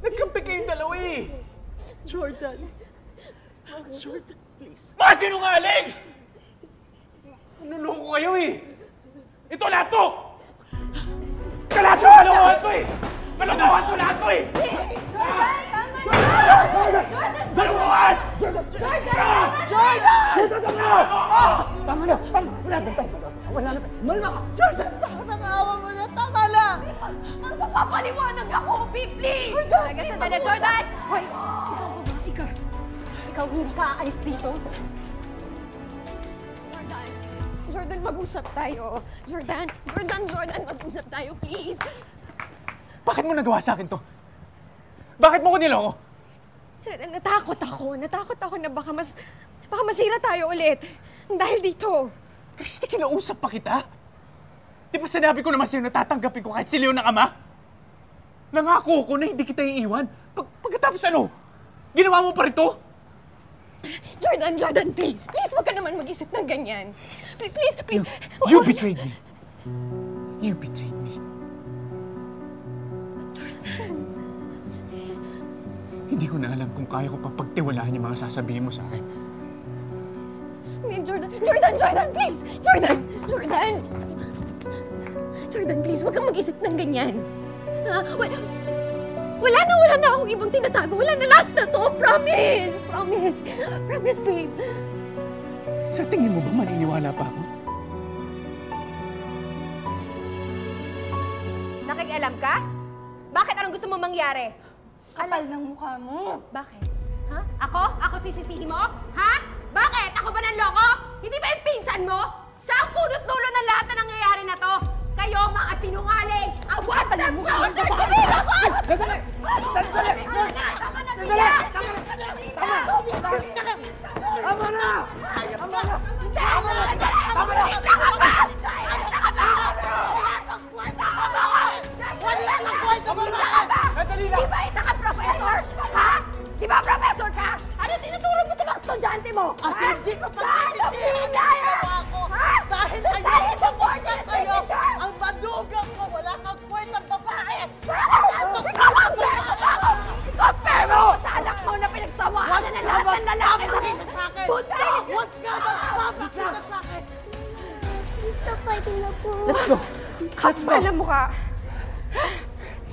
Nagkampi kayong dalawa eh. Jordan, please. Mga sinungaling! Nuloko kayo eh. Ito lahat to! Lahat to! Kalokohan to eh! Kalokohan to lahat to eh! Kalokohan! Tama na! Wala na tayo! Malma ka! Jordan! Nang-awa mo na! Tama na! Magpapaliwanag ako, please! Talaga sandali, Jordan! Hoy! Ikaw hindi ka aalis dito. Jordan, mag-usap tayo. Jordan, mag-usap tayo, please. Bakit mo nagawa sa akin to? Bakit mo ko niloko? Natakot ako na baka masira tayo ulit. Dahil dito. Christy, kinausap pa kita? Di ba sinabi ko naman sa'yo na tatanggapin ko kahit si Leo ng ama? Nangako ko na hindi kita iiwan. Pagkatapos ano? Ginawa mo pa rin to? Jordan, please. Please, wag ka naman mag-isip ng ganyan. Please. You betrayed me. You betrayed me. Jordan. Hindi ko na alam kung kaya ko pang pagtiwalaan yung mga sasabihin mo sa akin. Jordan, please! Jordan, please, wag kang mag-isip ng ganyan. Wala na akong ibang tinatago. Wala na, last na to. Promise, babe. Sa tingin mo ba maniniwala pa ako? Nakikialam ka? Bakit? Anong gusto mo mangyari? Kapal ng mukha mo. Bakit? Ha? Ako sisisihin mo? Ha? Bakit? Ako ba nanloko? Hindi ba yung pinsan mo? Siya ang punot-dulo ng lahat na nangyayari na to. Kayo, mga sinungaling! Ang WhatsApp ko! Sandali! Tama na! Di ba isa ka professor? Ha? Di ba professor ka? Ano tinuturo mo sa mga estudyante mo? At hindi ko pagsisisihan ang ginawa ko. Dahil ayoko supportan sa'yo. Ang madugang ko, wala kang kwentang babae. Compare mo sa anak mo na pinagsawaan na ng lahat ng lalaki sa akin. Buti! Huwag ka magpapakita sa akin. Stop fighting na po. Let's go! Kapal na mukha.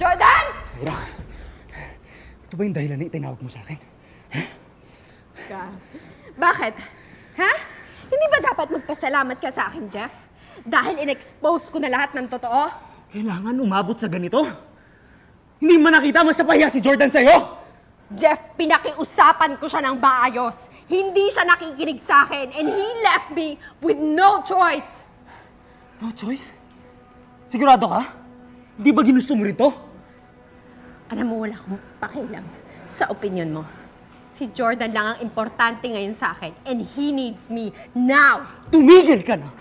Jordan! Shaira, ito ba yung dahilan na itinawag mo sa akin? Bakit? Ha? Hindi ba dapat magpasalamat ka sa akin, Jeff? Dahil in-expose ko na lahat ng totoo? Kailangan umabot sa ganito? Hindi mo nakita mas napahiya si Jordan sa'yo? Jeff, pinakiusapan ko siya ng maayos. Hindi siya nakikinig sa akin and he left me with no choice. No choice? Sigurado ka? Hindi ba ginusto mo rito? Alam mo, wala akong pakialam sa opinion mo. Si Jordan lang ang importante ngayon sa akin and he needs me now. Tumigil ka na!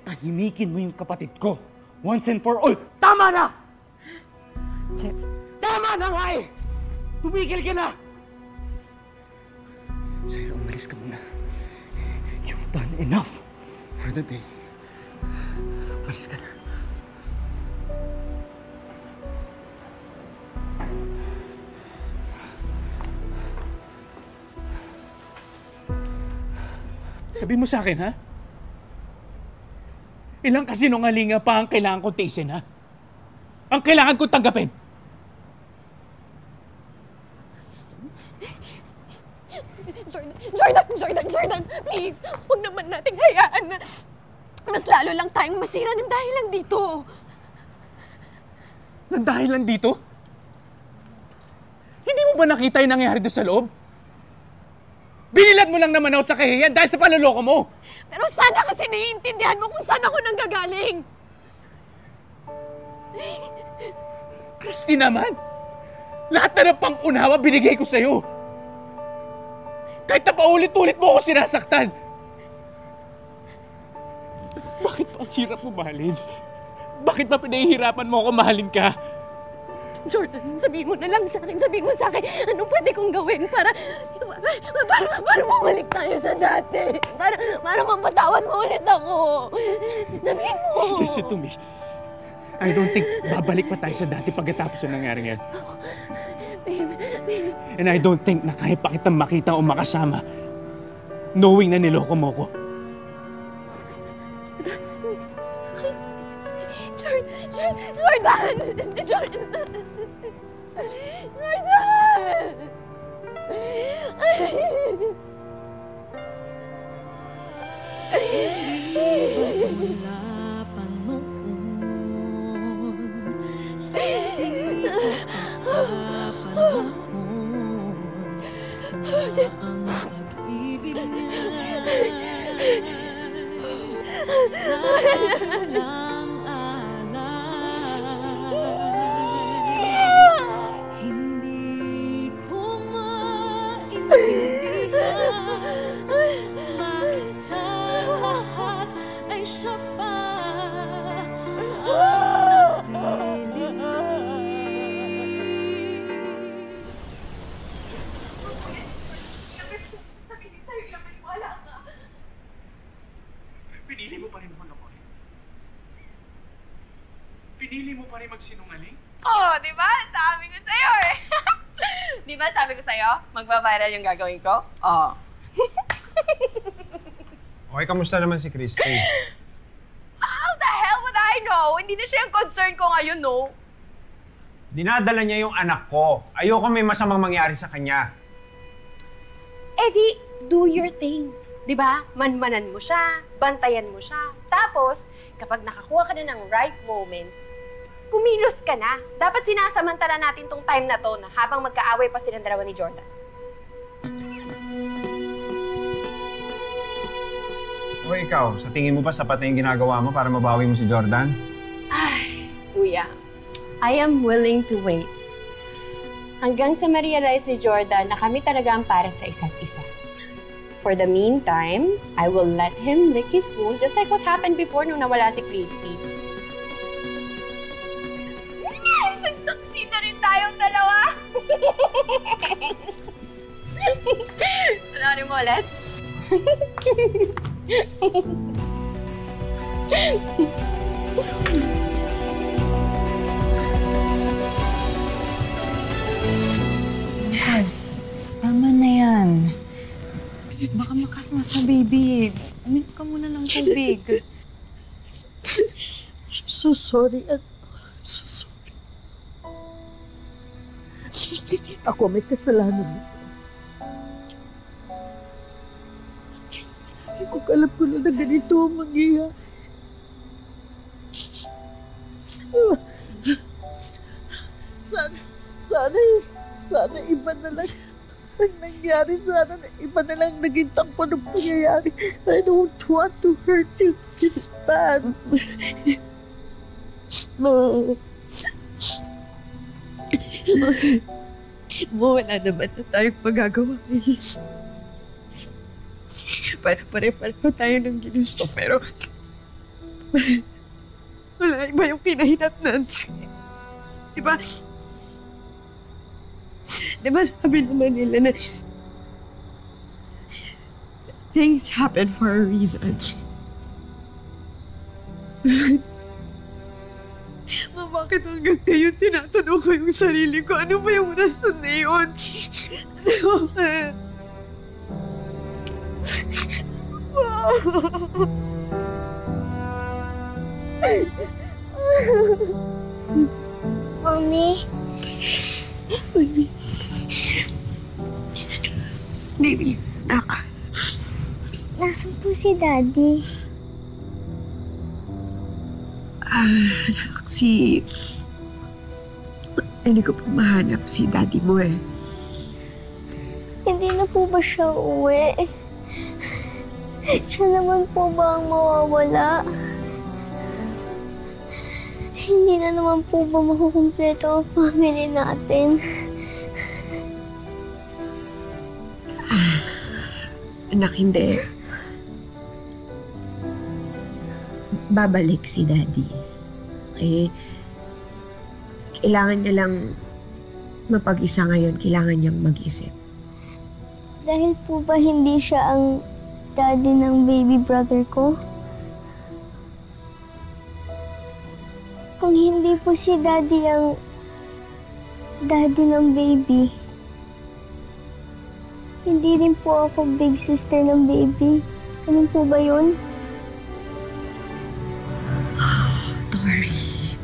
Tahimikin mo yung kapatid ko. Once and for all. Tama na! Jeff. Tama na nga eh! Tumigil ka na! Shaira, umalis ka muna. You've done enough for the day. Umalis ka na. Sabi mo sa akin, ha? Ilang kasinungalinga pa ang kailangan kong tiisin, ha? Ang kailangan kong tanggapin. Jordan, please. Huwag naman nating hayaan na mas lalo lang tayong masira ng dahilan dito. Nang dahilan dito? Hindi mo ba nakita yung nangyari doon sa loob? Binilad mo lang naman ako sa kahihiyan dahil sa panloloko mo! Pero sana kasi naiintindihan mo kung saan ako nanggagaling! Christy naman! Lahat na ng pang-unawa binigay ko sa'yo! Kahit na paulit-ulit mo ako sinasaktan! Bakit pa ang hirap mo mahalin? Bakit ba pinahihirapan mo ako mahalin ka? Jordan, sabihin mo na lang sa akin. Sabihin mo sa akin, anong pwede kong gawin para bumalik tayo sa dati. Para mapatawad mo ulit ako. Sabihin mo. Listen to me. I don't think babalik pa tayo sa dati pagkatapos ng nangyari yan. Babe. And I don't think na kaya pa kitang makita o makasama knowing na niloko mo ko. Jordan! Mula pa noon, sisingit ka sa panahon, ang pag-ibig niya sa walang hindi ko maintindihan bakit sa lahat ay siya pa ang Sabihin sa'yo, ilang maniwala ka. Pinili mo pa rin ako naman. Pinili mo pa rin magsinungaling? Oh, di ba? Sabi ko sa'yo eh. Di ba sabi ko sa'yo, magpa-viral yung gagawin ko? Oh. Okay, kamusta naman si Christy? How the hell would I know? Hindi na siya yung concern ko ngayon, no? Dinadala niya yung anak ko. Ayoko may masamang mangyari sa kanya. Eh di, do your thing. Di ba? Manmanan mo siya, bantayan mo siya. Tapos, kapag nakakuha ka na ng right moment, kumilos ka na. Dapat sinasamantala natin tong time na to na habang magkaaway pa silang dalawa ni Jordan. O ikaw, sa tingin mo ba sapat na yung ginagawa mo para mabawi mo si Jordan? Ay, kuya. I am willing to wait. Hanggang sa ma-realize ni Jordan na kami talaga ang para sa isa't isa. For the meantime, I will let him lick his wound just like what happened before nung nawala si Christy. Nagsaksi na rin tayong dalawa. Panoorin mo ulit? Kaz, tama na yan. Baka makas na sa baby. Uminom ka muna ng tubig. I'm so sorry. I'm so sorry. Ako may kasalanan nito. Hindi ko alam ko na ganito ang mangyayari. Sana iba na lang ang nangyari. Sana iba na lang naging takbo ng pangyayari. I don't want to hurt you this bad. No. Wala naman na tayong magagawa. Pare-pareho tayo ng ginusto, pero wala iba yung kinahinatnan. Diba? Diba sabi naman nila na things happen for a reason. Ma, bakit hanggang ngayon tinatanong ko yung sarili ko? Ano ba yung rason na yun? Ano ba? Mommy? Baby. Baby, anak. Nasaan po si Daddy? Anak, hindi ko pa mahanap si Daddy mo eh. Hindi na po ba siya uwi? Siya naman po ba ang mawawala? Hindi na naman po ba makukumpleto ang family natin? Anak, hindi. Babalik si Daddy. Okay? Kailangan niya lang mapag-isa ngayon. Kailangan niyang mag-isip. Dahil po ba hindi siya ang daddy ng baby brother ko? Kung hindi po si daddy ang daddy ng baby, hindi rin po ako big sister ng baby. Ganun po ba yun?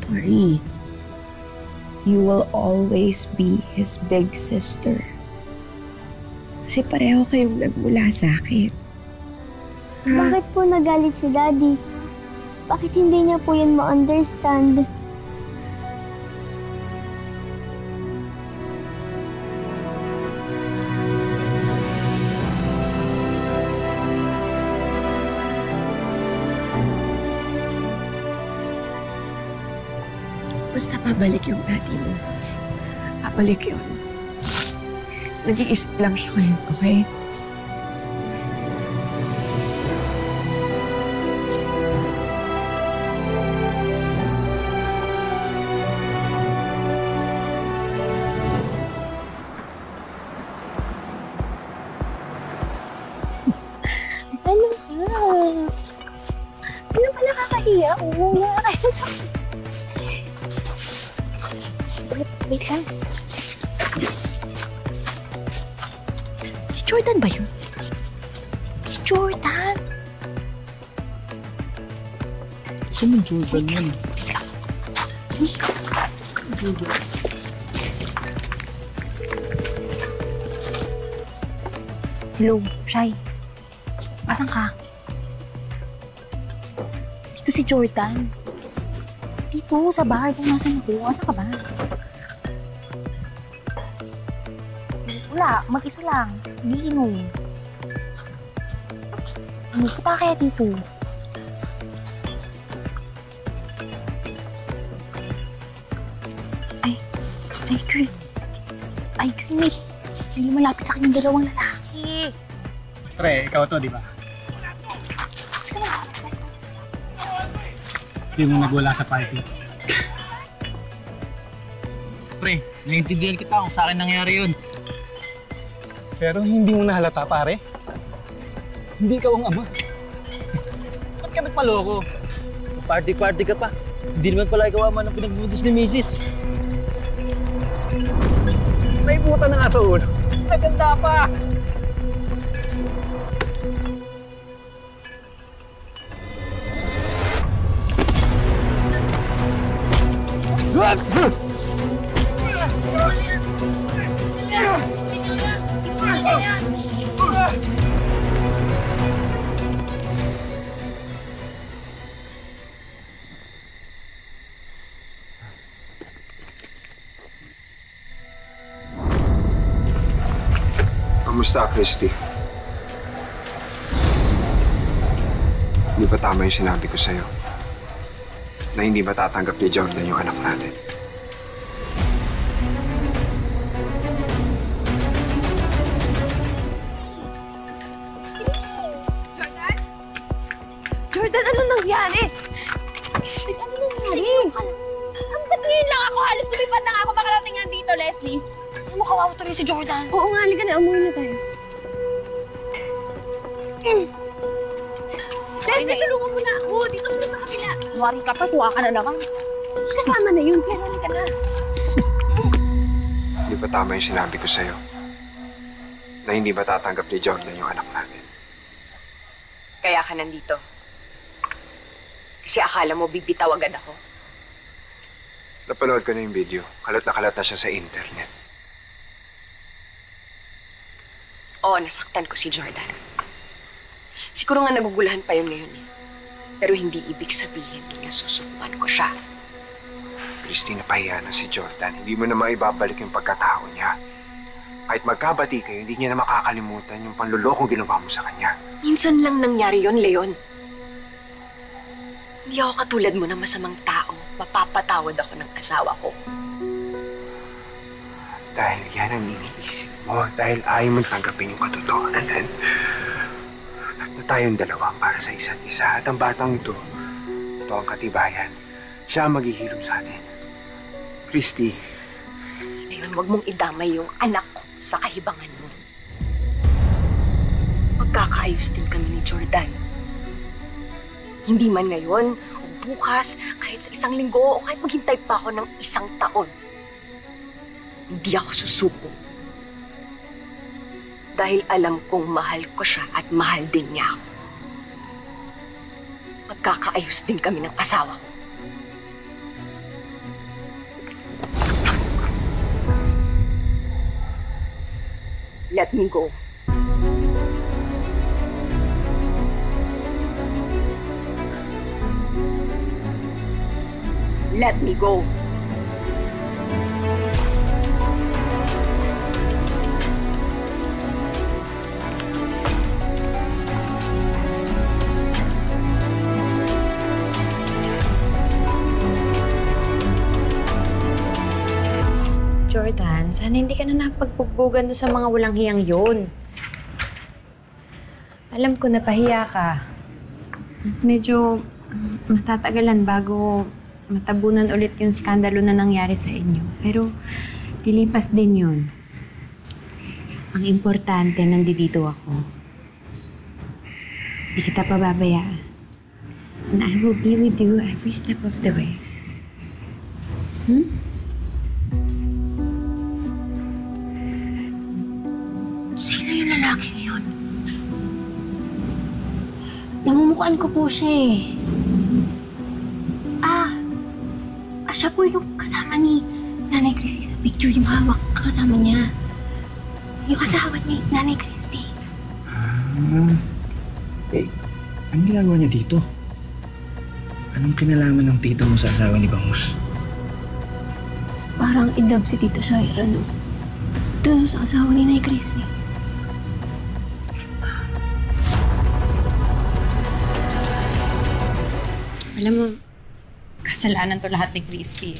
Tori, you will always be his big sister. Kasi pareho kayong nagmula sa akin. Bakit po nagalit si daddy? Bakit hindi niya po yun ma-understand? Basta pabalik yung daddy mo. Pabalik yun. Nag-iisip lang siya ngayon, okay? Ano ka? Ano ka nakakahiya? Oo nga. Wait lang. Si Jordan ba yun? Si Jordan! Sino Jordan yun? Jordan. Hello, Shai. Asan ka? Dito si Jordan. Dito, sa bahay. Kung nasan ako. Asan ka ba? Wala, mag-isa lang. Umiinom. Ano, punta kaya dito? Ay, girl. Ay, girl, may lumalapit sa kanyang dalawang lalaki. Pre, ikaw to, di ba? Yung nagwala sa party. Pre, naiintindihan kita kung sa akin nangyari yun. Pero hindi mo nahalata, pare. Hindi ikaw ang ama. Ba't ka nagpaloko? Party-party ka pa. Hindi naman pala ikaw ama ng pinagbubuntis ni Mrs. May puta na nga sa ulo. Naganda pa! Kamusta, Christy? Hindi ba tama yung sinabi ko sa'yo? Na hindi ba tatanggap ni Jordan yung anak natin? Jordan, ano nangyari? Ano nangyari? Hanggang ngayon lang ako. Halos lumipad na ako. Makarating nga dito, Leslie. Ano, kawawa tuloy si Jordan? Oo nga, halika na. Umuwi na tayo. Leslie, tulungan mo na ako. Dito muna sa kabila. Wari ka pa, tuwa ka na naman. Kasama na yun, pero halika na. Hindi ba tama yung sinabi ko sa'yo? Na hindi ba tatanggap ni Jordan yung anak natin? Kaya ka nandito. Kasi akala mo bibitaw agad ako. Napanood ko na yung video. Kalat na siya sa internet. Oo, nasaktan ko si Jordan. Siguro nga nagugulahan pa yun ngayon. Pero hindi ibig sabihin na susukuan ko siya. Christy, napahiya na si Jordan. Hindi mo na maibabalik yung pagkatao niya. Kahit magkabati kayo, hindi niya na makakalimutan yung panlulokong ginawa mo sa kanya. Minsan lang nangyari yon, Leon. Hindi ako katulad mo na masamang tao. Mapapatawad ako ng asawa ko. Dahil yan ang iniisip mo. Dahil ayaw mong tanggapin yung katotohanan. Na tayong dalawa para sa isa't isa. At ang batang ito ang katibayan. Siya ang maghihilom sa atin. Christy. Leon, huwag mong idamay yung anak ko sa kahibangan mo. Magkakaayos din kami ni Jordan. Hindi man ngayon, o bukas, kahit sa 1 linggo, o kahit maghintay pa ako ng 1 taon. Hindi ako susuko. Dahil alam kong mahal ko siya at mahal din niya ako. Magkakaayos din kami ng asawa ko. Let me go. Let me go. Jordan, sana hindi ka na napagpugbugan doon sa mga walang hiyang yun. Alam ko napahiya ka. Medyo matatagalan bago matabunan ulit yung skandalo na nangyari sa inyo. Pero lilipas din yun. Ang importante, nandito ako. Di kita pababayaan. And I will be with you every step of the way. Sino yung lalaki ngayon? Namumukhaan ko po siya eh. Siya po yung kasama ni Nanay Christy sa picture, yung hawak kasama niya. Yung asawa ni Nanay Christy. Anong ginagawa niya dito? Anong kinalaman ng tito mo sa asawa ni Bangus? Parang in love si Tita Shaira, no? Doon sa asawa ni Nanay Christy. Alam mo, kasalanan to lahat ni Christy.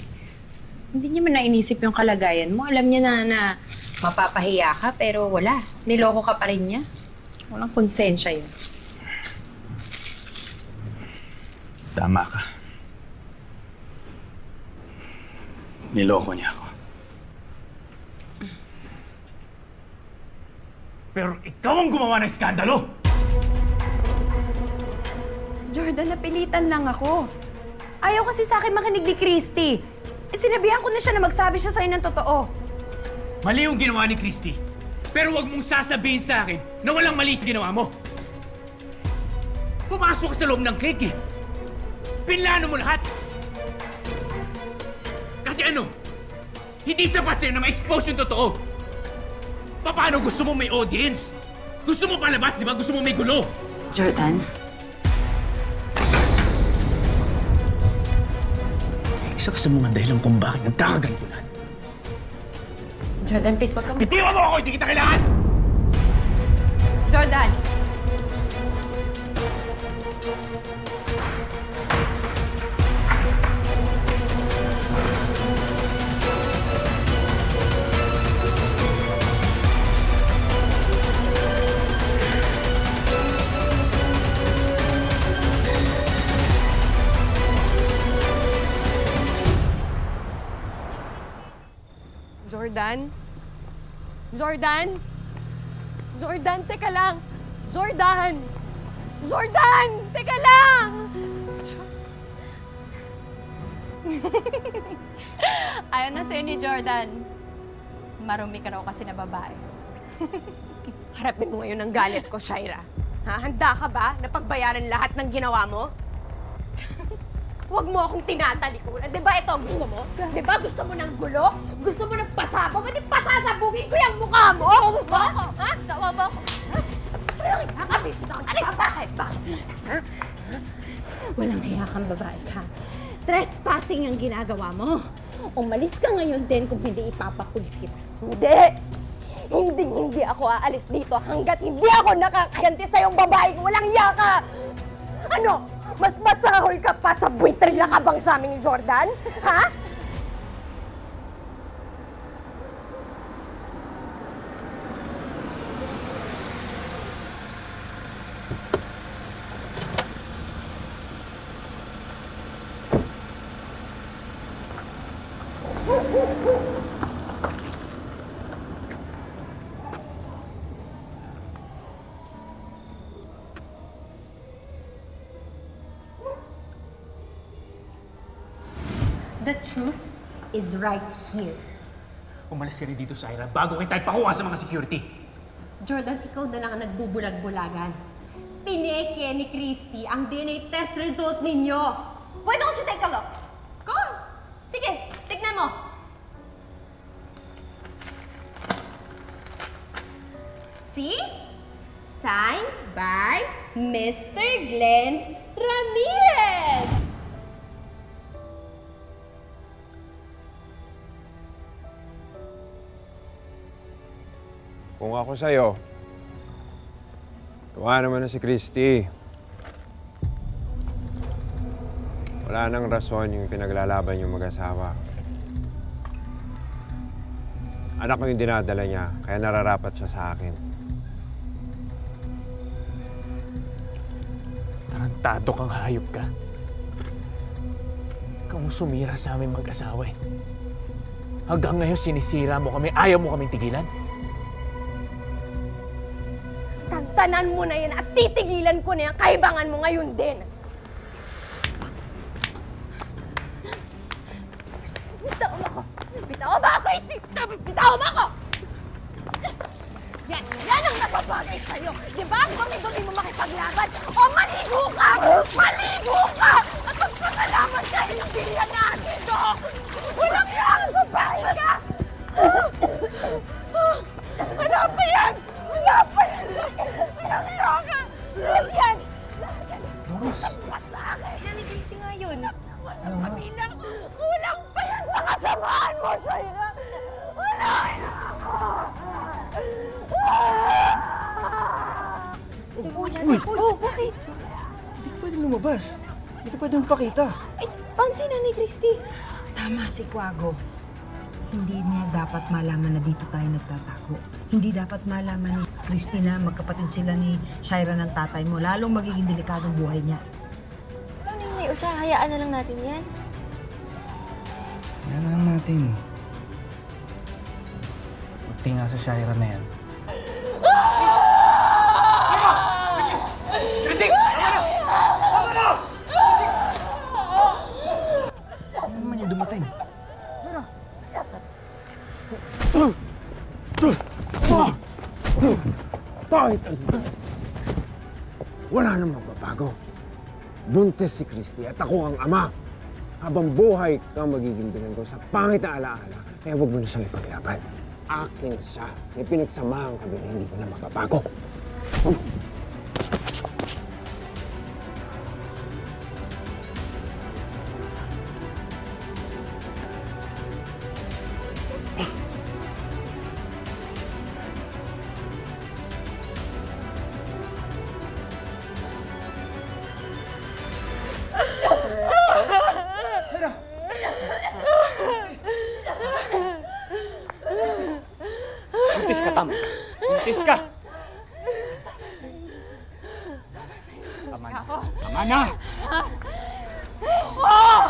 Hindi niya man nainisip yung kalagayan mo. Alam niya na mapapahiya ka, pero wala. Niloko ka pa rin niya. Walang konsensya yun. Tama ka. Niloko niya ako. Pero ikaw ang gumawa ng skandalo! Jordan, napilitan lang ako. Ayaw kasi sa akin makinig ni Christy. Sinabihan ko na siya na magsabi siya sa'yo ng totoo. Mali yung ginawa ni Christy. Pero wag mong sasabihin sa akin na walang mali sa ginawa mo. Pumasok ka sa loob ng cake eh. Pinlano mo lahat. Kasi ano? Hindi sapat sa'yo na ma-expose yung totoo. Paano gusto mo may audience? Gusto mo palabas, di ba? Gusto mo may gulo. Jordan? Isa ka sa mga dahilan kung bakit nagkakagantunan. Jordan, please, wag kang... Bitiwan mo ako! Hindi kita kailangan! Jordan! Jordan? Jordan? Jordan, teka lang! Jordan! Jordan! Teka lang! Ayaw na sa'yo ni Jordan. Marumi ka raw kasi na babae. Harapin mo ngayon ang galit ko, Shaira. Ha? Handa ka ba na pagbayaran lahat ng ginawa mo? Huwag mo akong tinatalikuran. Di ba ito ang gusto mo? Di ba gusto mo ng gulo? Gusto mo ng pasabog? Hindi pasasabugin ko yung mukha mo! Sawa mo ako! Ha? Sawa mo ako! Walang hiya ka, baby. Bakit? Ha? Walang hiya kang babae ka. Trespassing ang ginagawa mo. Umalis ka ngayon din kung hindi ipapapulis kita. Hindi! Hindi ako aalis dito hanggat hindi ako nakakaganti sa iyong babaeng walang yaka! Ano? Mas masahol ka pa sa buwitre na kabang sa amin ni Jordan? Ha? The truth is right here. Umalis ka rin dito, Shaira, bago kita ipakuha sa mga security. Jordan, ikaw na lang ang nagbubulag-bulagan. Pineke ni Christy ang DNA test result ninyo. Why don't you take a look? Go! Sige, tignan mo. See? Signed by Mr. Glenn Ramirez! Kung ako sa'yo, tuwa naman na si Christy. Wala nang rason yung pinaglalaban yung mag-asawa. Anak ko yung dinadala niya, kaya nararapat siya sa akin. Tarantado kang hayop ka. Ikaw ang sumira sa aming mag-asawa eh. Hanggang ngayon sinisira mo kami, ayaw mo kaming tigilan? Tantanan mo na yan at titigilan ko na yan, kaibangan mo ngayon din. Bitaw mo ako! Bitaw mo ako, Christy! Sabi, bitaw mo ako! Yan ang nababagay sa'yo! Di ba? Ang dumi-dumi mo makipaglaban! O maligo ka! Maligo ka! At magpasalamat ka, hindi yan natin, no? Walang yan! Babae ka! Wala pa yan! Wala pa yan! Walang yan ka! Yan! Doris! Sila ni Christy nga yun. Walang pamilya! Kulang pa yan sa kasamaan mo, Shaira! Wala yan! Uy! Oh, bakit? Hindi ka pwedeng lumabas. Hindi ka pwedeng pakita. Pansin na ni Christy. Tama si Quago. Hindi niya dapat malaman na dito tayo nagtatago. Hindi dapat malaman ni Christina, magkapatid sila ni Shaira ng tatay mo. Lalong magiging delikadong buhay niya. Paano yung may usa? Hayaan na lang natin yan. Yan na lang natin. Magtinga sa Shaira na yan. Christy! Tama na! Ano naman yung dumating? Bakit? Wala nang magbabago. Buntis si Christy at ako ang ama. Habang buhay kang magiging bilanggo sa pangit na alaala, kaya huwag mo na siyang ipaglaban. Akin siya. May pinagsamahan kami na hindi ko na mababago. Buntis ka, Tam. Buntis ka. Tama na. Tama na! Oh!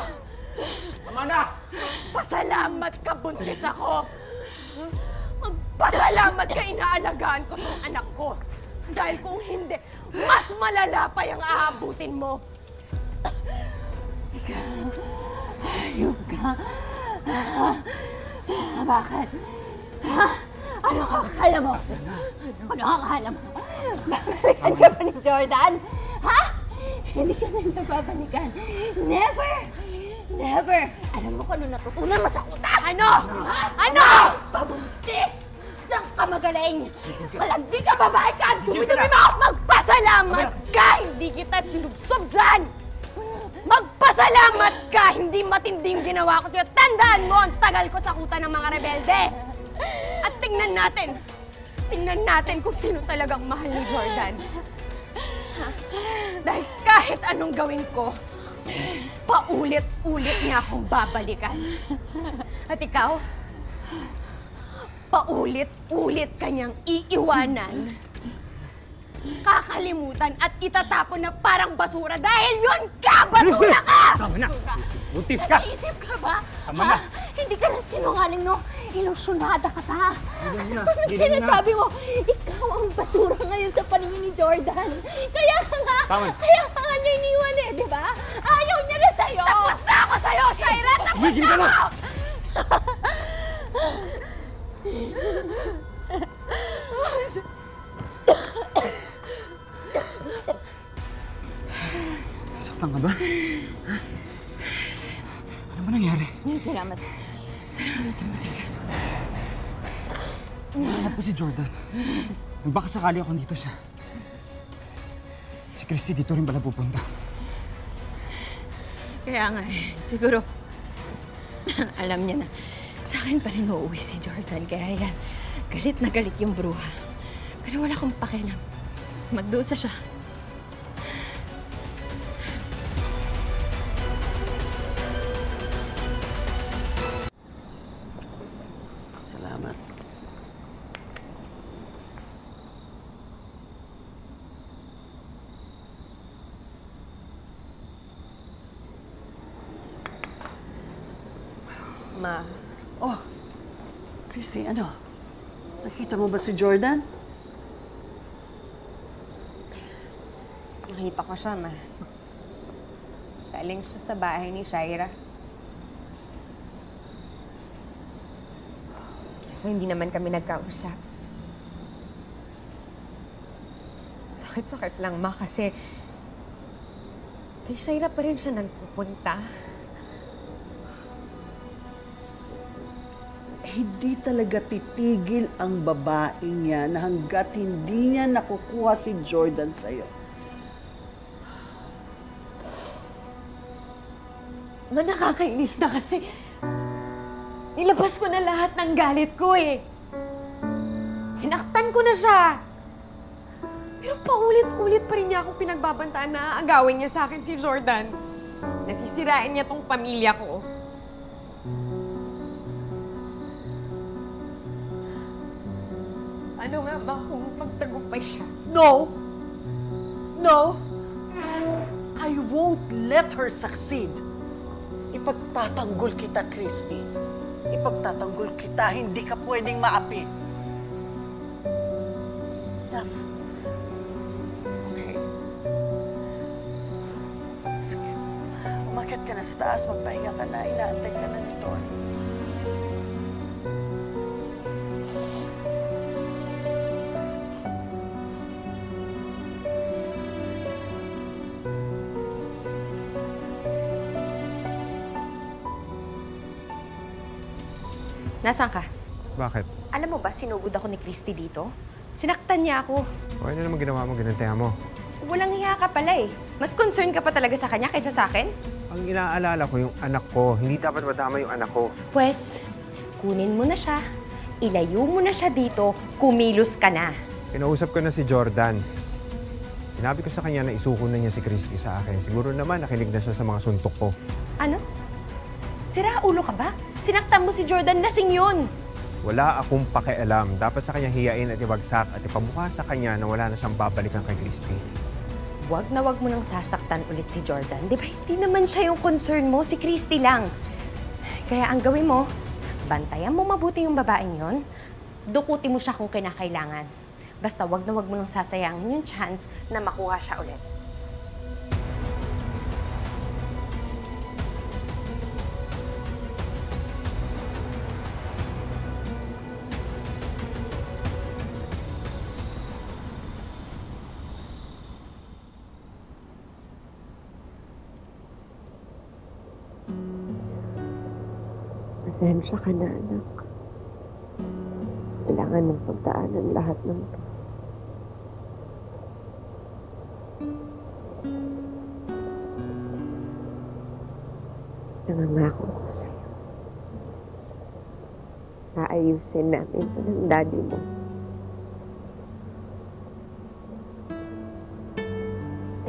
Tama na! Pasalamat ka, buntis ako! Magpasalamat ka, inaalagaan ko tong anak ko. Dahil kung hindi, mas malala pa yung aabutin mo. Ayun ka. Bakit? Ano kakakala mo? Ano kakakala mo? Babalikan ka ba ni Jordan? Ha? Hindi ka na nababalikan. Never! Never! Alam mo kung ano natutunan mo sa utak? Ano? Ano? Pabuntis! Diyan ka magaling! Malandi ka, babae ka! Dumi-dumi mo! Magpasalamat ka! Hindi kita sinubsob dyan! Magpasalamat ka! Hindi matindi yung ginawa ko sa'yo. Tandaan mo, ang tagal ko sa kuta ng mga rebelde! At tingnan natin tingnan natin kung sino talagang mahal ni Jordan. Ha? Dahil kahit anong gawin ko, paulit-ulit niya akong babalikan. At ikaw, paulit-ulit kanyang iiwanan, kakalimutan at itatapon na parang basura dahil yun ka! Basura ka! Tama na! Buntis ka! Nag-iisip ka ba? Tama na! Hindi ka na sinungaling, no? Ilusyonada ka pa. na, Anong sinasabi mo? Ikaw ang basura ngayon sa paningin ni Jordan. Kaya ka nga niya iniwan eh, di ba? Ayaw niya na sa'yo! Tapos na ako sa'yo, Shaira! Tapos Tumigil ka na na! ako! Saktan ka ba? Ha? Ano ba nangyari? Salamat. Salamat, tumating ka. Nahanap ko si Jordan. Nung baka sakali ako dito siya. Si Christy dito rin pala pupunta. Kaya nga eh, siguro, alam niya na, sa akin pa rin uuwi si Jordan. Kaya yan, galit na galit yung bruha. Pero wala akong pakialam. Magdusa siya. Salamat. Ma. Oh, Christy, ano? Nakita mo ba si Jordan? Nakita ko siya, Ma. Galing siya sa bahay ni Shaira. So, hindi naman kami nagkausap. Sakit-sakit lang, Ma, kasi kay Shaira pa rin siya nagpupunta. Hindi talaga titigil ang babaeng yan hanggat hindi niya nakukuha si Jordan sa'yo. Ma, nakakainis na kasi nilabas ko na lahat ng galit ko eh. Sinaktan ko na siya. Pero paulit-ulit pa rin niya akong pinagbabantaan na agawin niya sa akin si Jordan. Nasisirain niya tong pamilya ko. Ano nga ba kung magtagumpay siya? No! No! I won't let her succeed. Ipagtatanggol kita, Christy. Ipagtatanggol kita, hindi ka pwedeng maapi. Enough. Okay. Sige. Umakyat ka na sa taas, magpahinga ka na, inaantay ka na ni Tony. Nasaan ka? Bakit? Alam mo ba, sinugod ako ni Christy dito? Sinaktan niya ako. O ano naman ginawa mo, ginantayan mo? Walang hiya ka pala eh. Mas concerned ka pa talaga sa kanya kaysa sa akin? Ang inaalala ko yung anak ko. Hindi dapat madama yung anak ko. Pwes, kunin mo na siya. Ilayo mo na siya dito. Kumilos ka na. Kinausap ko na si Jordan. Sinabi ko sa kanya na isuko na niya si Christy sa akin. Siguro naman nakinig na siya sa mga suntok ko. Ano? Sira ulo ka ba? Sinaktan mo si Jordan, lasing yun. Wala akong pakialam. Dapat sa kanya hiyain at ibagsak at ipamukha sa kanya na wala na siyang babalikan kay Christy. Wag na wag mo nang sasaktan ulit si Jordan. Di ba hindi naman siya yung concern mo, si Christy lang. Kaya ang gawin mo, bantayan mo mabuti yung babaeng yon, dukutin mo siya kung kinakailangan. Basta wag na wag mo nang sasayangin yung chance na makuha siya ulit. Pasensya ka na, anak. Kailangan mong pagdaanan lahat ng ito. Nangangako ko sa'yo. Naayusin namin ito ng daddy mo.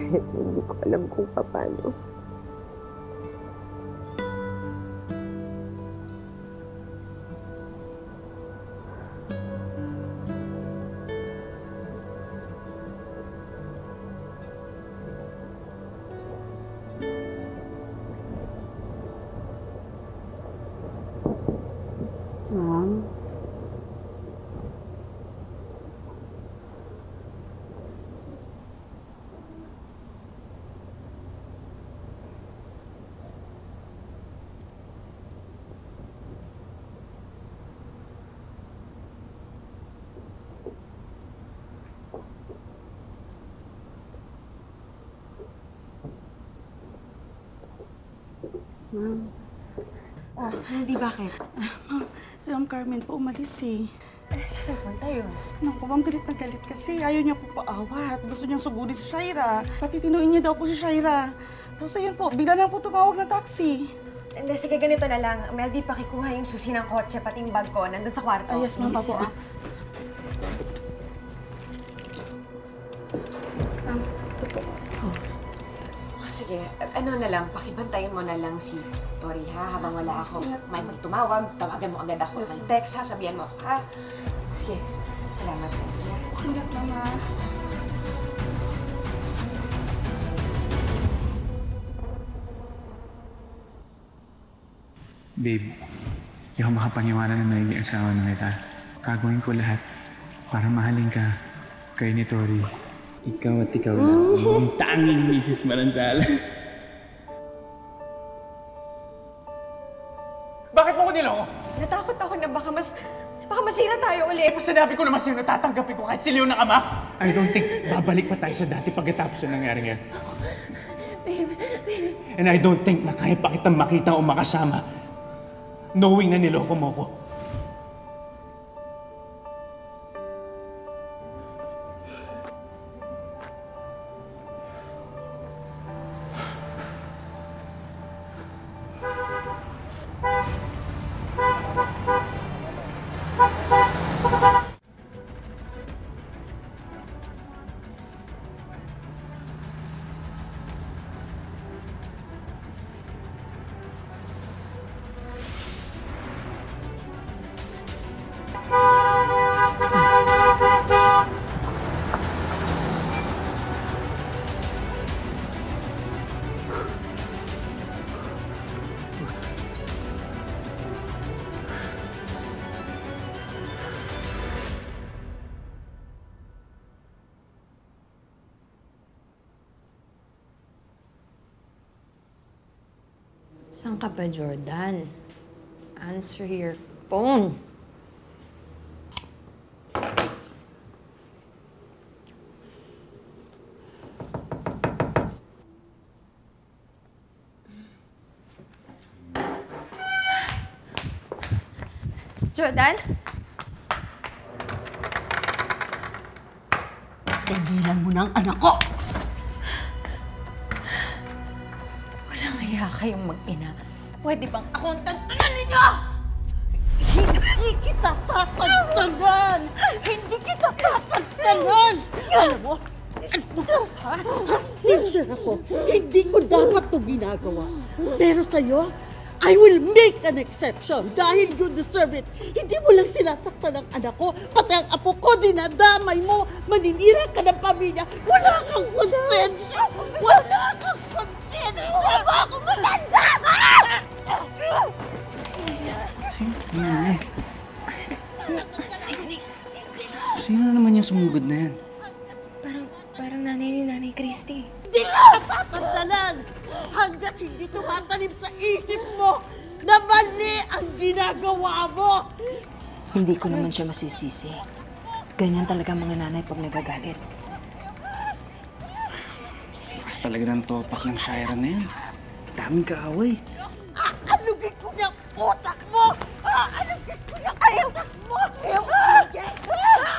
Hindi ko alam kung paano. Mom? Ma'am. Oh, hindi bakit? Si Ma'am Carmen po umalis eh. Saan punta yun? Naku, Ma'am, galit na galit kasi. Ayaw niya po paawat. Gusto niyang sugurin si Shaira. Patitinuin niya daw po si Shaira. Tapos ayun po, bigla na po tumawag na taxi. Hindi, sige, ganito na lang. Meldy, pakikuha yung susi ng kotse, pati yung bag ko. Nandun sa kwarto. Yes, Ma'am, pa po. Sige, ano na lang, pakibantayan mo na lang si Tori, ha? Habang wala ako. May magtumawag, tawagan mo agad ako. May text, ha? Sabihan mo, ha? Sige, salamat. Ingat, Mama. Babe, hindi ako makapaniwala na naging asawa na kita. Gagawin ko lahat para mahalin ka kay ni Tori. Ikaw at ikaw lang ang tanging Mrs. Maransala. Bakit mo ko niloko? Natakot ako na baka masira tayo ulit. Tapos sinabi ko naman sino tatanggapin ko kahit si Leo ng ama. I don't think babalik pa tayo sa dati pagkatapos na nangyari ngayon. And I don't think na kaya pa kitang makita o makasama knowing na niloko mo ko. Saan ka ba, Jordan? Answer your phone. Jordan? Tigilan mo na ang anak ko! Walang hiya kayong mag-ina. Pwede bang ako ang tantanan ninyo? Hindi kita tatagtagan! Hindi kita tatagtagan! Alam mo, teacher ako. Hindi ko dapat ito ginagawa. Pero sa'yo, I will make an exception dahil you deserve it. Hindi mo lang sinasaktan ang anak ko, pati ang apo ko, dinadamay mo, maninira ka ng pamilya. Wala kang konsensya! Wala kang konsensya! Wala akong matanda! Sino naman yung sumugod na yan? Parang nanay ni Nanay Christy. Hindi ka tatandalan hanggat hindi tumatanim sa isip mo na mali ang ginagawa mo. Hindi ko naman siya masisisi. Ganyan talaga mga nanay pag nagagalit. Mas talaga ng topak ng Shaira na yan. Daming kaaway. Aalugin ko niya utak mo! Aalugin ko niya utak mo!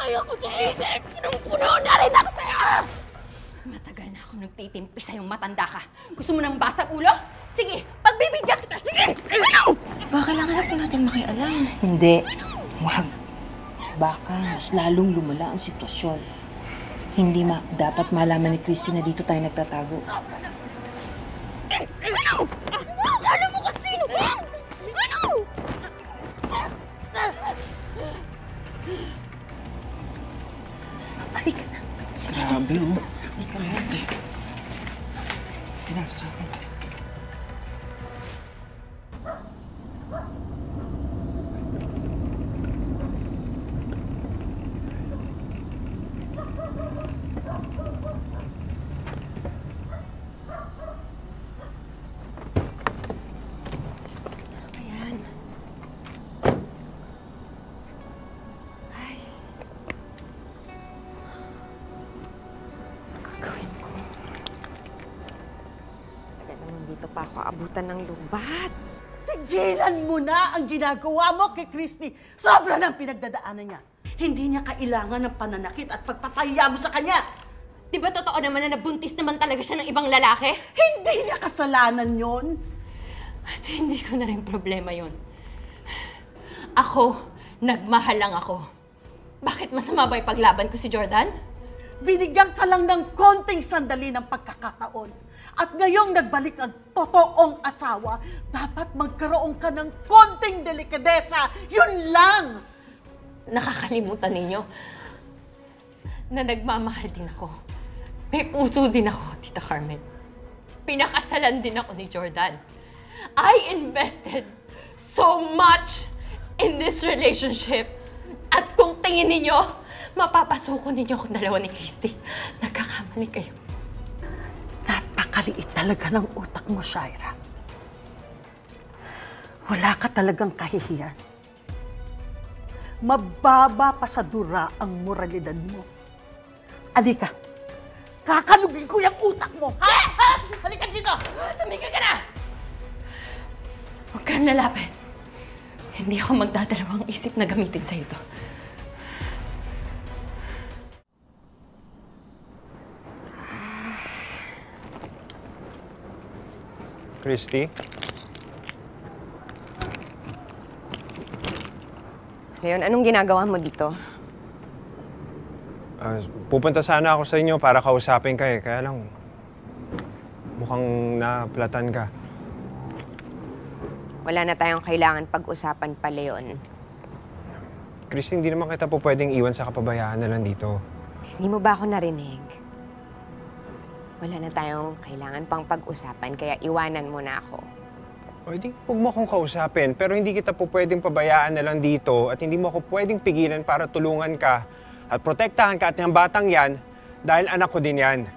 Ayaw ko sa isip! Punong-puno na rin ako sa'yo! Matagal na ako nagtitimpi sa'yong matanda ka. Gusto mo ng basag ulo? Sige, pagbibigyan kita! Sige! Baka kailangan na po natin makialam. Hindi. Wag. Baka mas lalong lumala ang sitwasyon. Hindi dapat malaman ni Christy na dito tayo nagtatago. Alam mo kasi sino ka? Ano? Halika na. Grabe, oh. Halika na. Pinasa. Dito pa ako abutan ng lubat. Tigilan mo na ang ginagawa mo kay Christy. Sobra ng pinagdadaanan niya. Hindi niya kailangan ng pananakit at pagpapahiya mo sa kanya. Di ba totoo naman na nabuntis naman talaga siya ng ibang lalaki? Hindi niya kasalanan yon. At hindi ko na rin problema yon. Ako, nagmahal lang ako. Bakit masama ba yung paglaban ko si Jordan? Binigyan ka lang ng konting sandali ng pagkakataon. At ngayong nagbalik ang totoong asawa, dapat magkaroon ka ng konting delikadesa. Yun lang! Nakakalimutan ninyo na nagmamahal din ako. May puso din ako, Tita Carmen. Pinakasalan din ako ni Jordan. I invested so much in this relationship. At kung tingin ninyo, mapapasuko ninyo akong dalawa ni Christy. Nagkakamali kayo. Napakaliit talaga ng utak mo, Shaira. Wala ka talagang kahihiyan. Mababa pa sa dura ang moralidad mo. Halika. Kakalugin ko yung utak mo. Ha? Ha? Halika dito! Tumigil ka na! Huwag kang lalapit. Hindi ako magdadalawang isip na gamitin sa ito. Christy? Leon, anong ginagawa mo dito? Pupunta sana ako sa inyo para kausapin ka eh. Kaya lang, mukhang naplatan ka. Wala na tayong kailangan pag-usapan pa, Leon. Christy, hindi naman kita po pwedeng iwan sa kapabayaan na lang dito. Hindi mo ba ako narinig? Wala na tayong kailangan pang pag-usapan, kaya iwanan mo na ako. Pwede, huwag mo akong kausapin, pero hindi kita po pwedeng pabayaan na lang dito at hindi mo ako pwedeng pigilan para tulungan ka at protektahan ka at yung batang yan dahil anak ko din yan.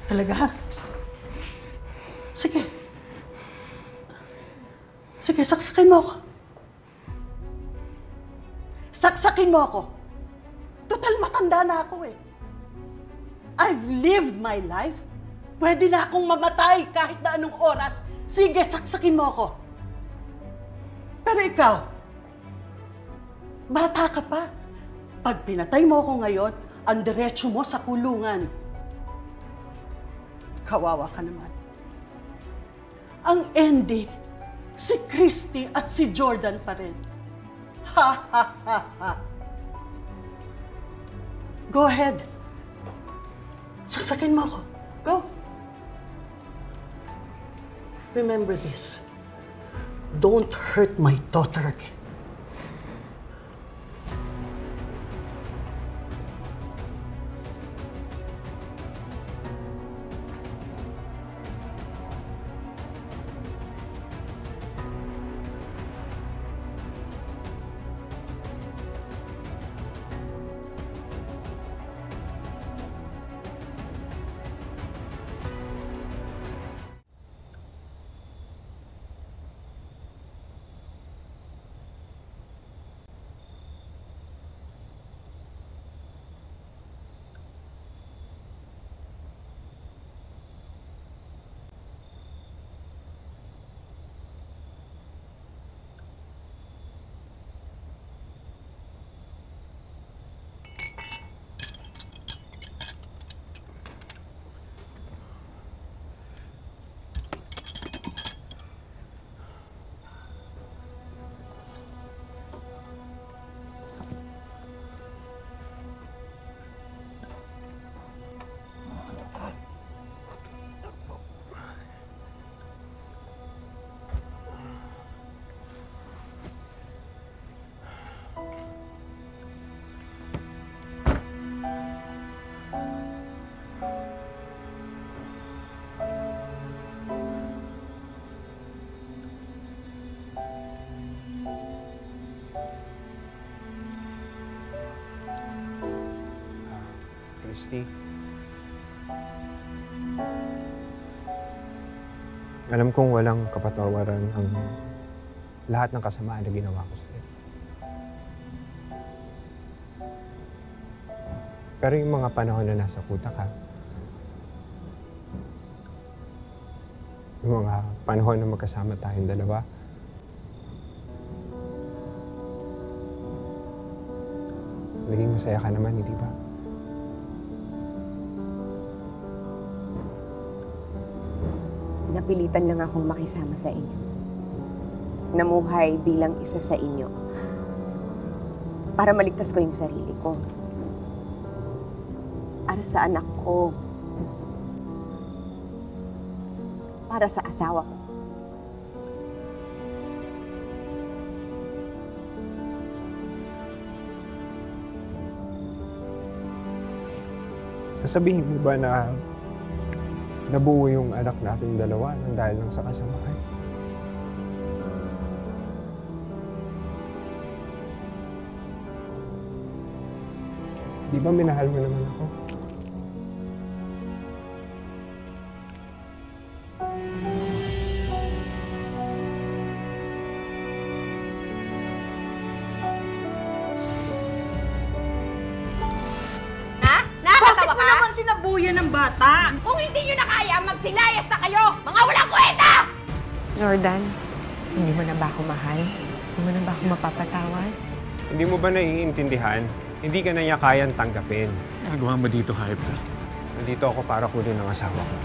Talaga ha? Sige. Sige, saksakin mo ako. Saksakin mo ako. Total matanda na ako eh. I've lived my life. Pwede na akong mamatay kahit na anong oras. Sige, saksakin mo ako. Pero ikaw, bata ka pa. Pag pinatay mo ako ngayon, ang diretso mo sa kulungan. Kawawa ka naman. Ang ending, si Christy at si Jordan pa rin. Ha, ha, ha, ha. Go ahead. Saksakin mo ako. Go. Remember this. Don't hurt my daughter again. Christy. Alam kong walang kapatawaran ang lahat ng kasamaan na ginawa ko sa'yo. Pero yung mga panahon na nasa kuta ka, yung mga panahon na magkasama tayong dalawa, naging masaya ka naman, hindi ba? Napilitan lang akong makisama sa inyo. Namuhay bilang isa sa inyo. Para maligtas ko yung sarili ko. Para sa anak ko. Para sa asawa ko. Sasabihin mo ba na nabuo yung anak natin dalawa nang dahil lang sa kasamaan? Di ba minahal mo naman ako? Nakakatawa ka? Bakit mo naman sinabuyan ng bata? Kung hindi nyo na kaya, magsilayas na kayo! Mga walang kwenta! Jordan, hindi mo na ba ako mahal? Hindi mo na ba ako mapapatawad? Hindi mo ba naiintindihan? Hindi ka na niya kayang tanggapin. Nagawa mo dito, hype ka. Nandito ako para kunin ang asawa ko.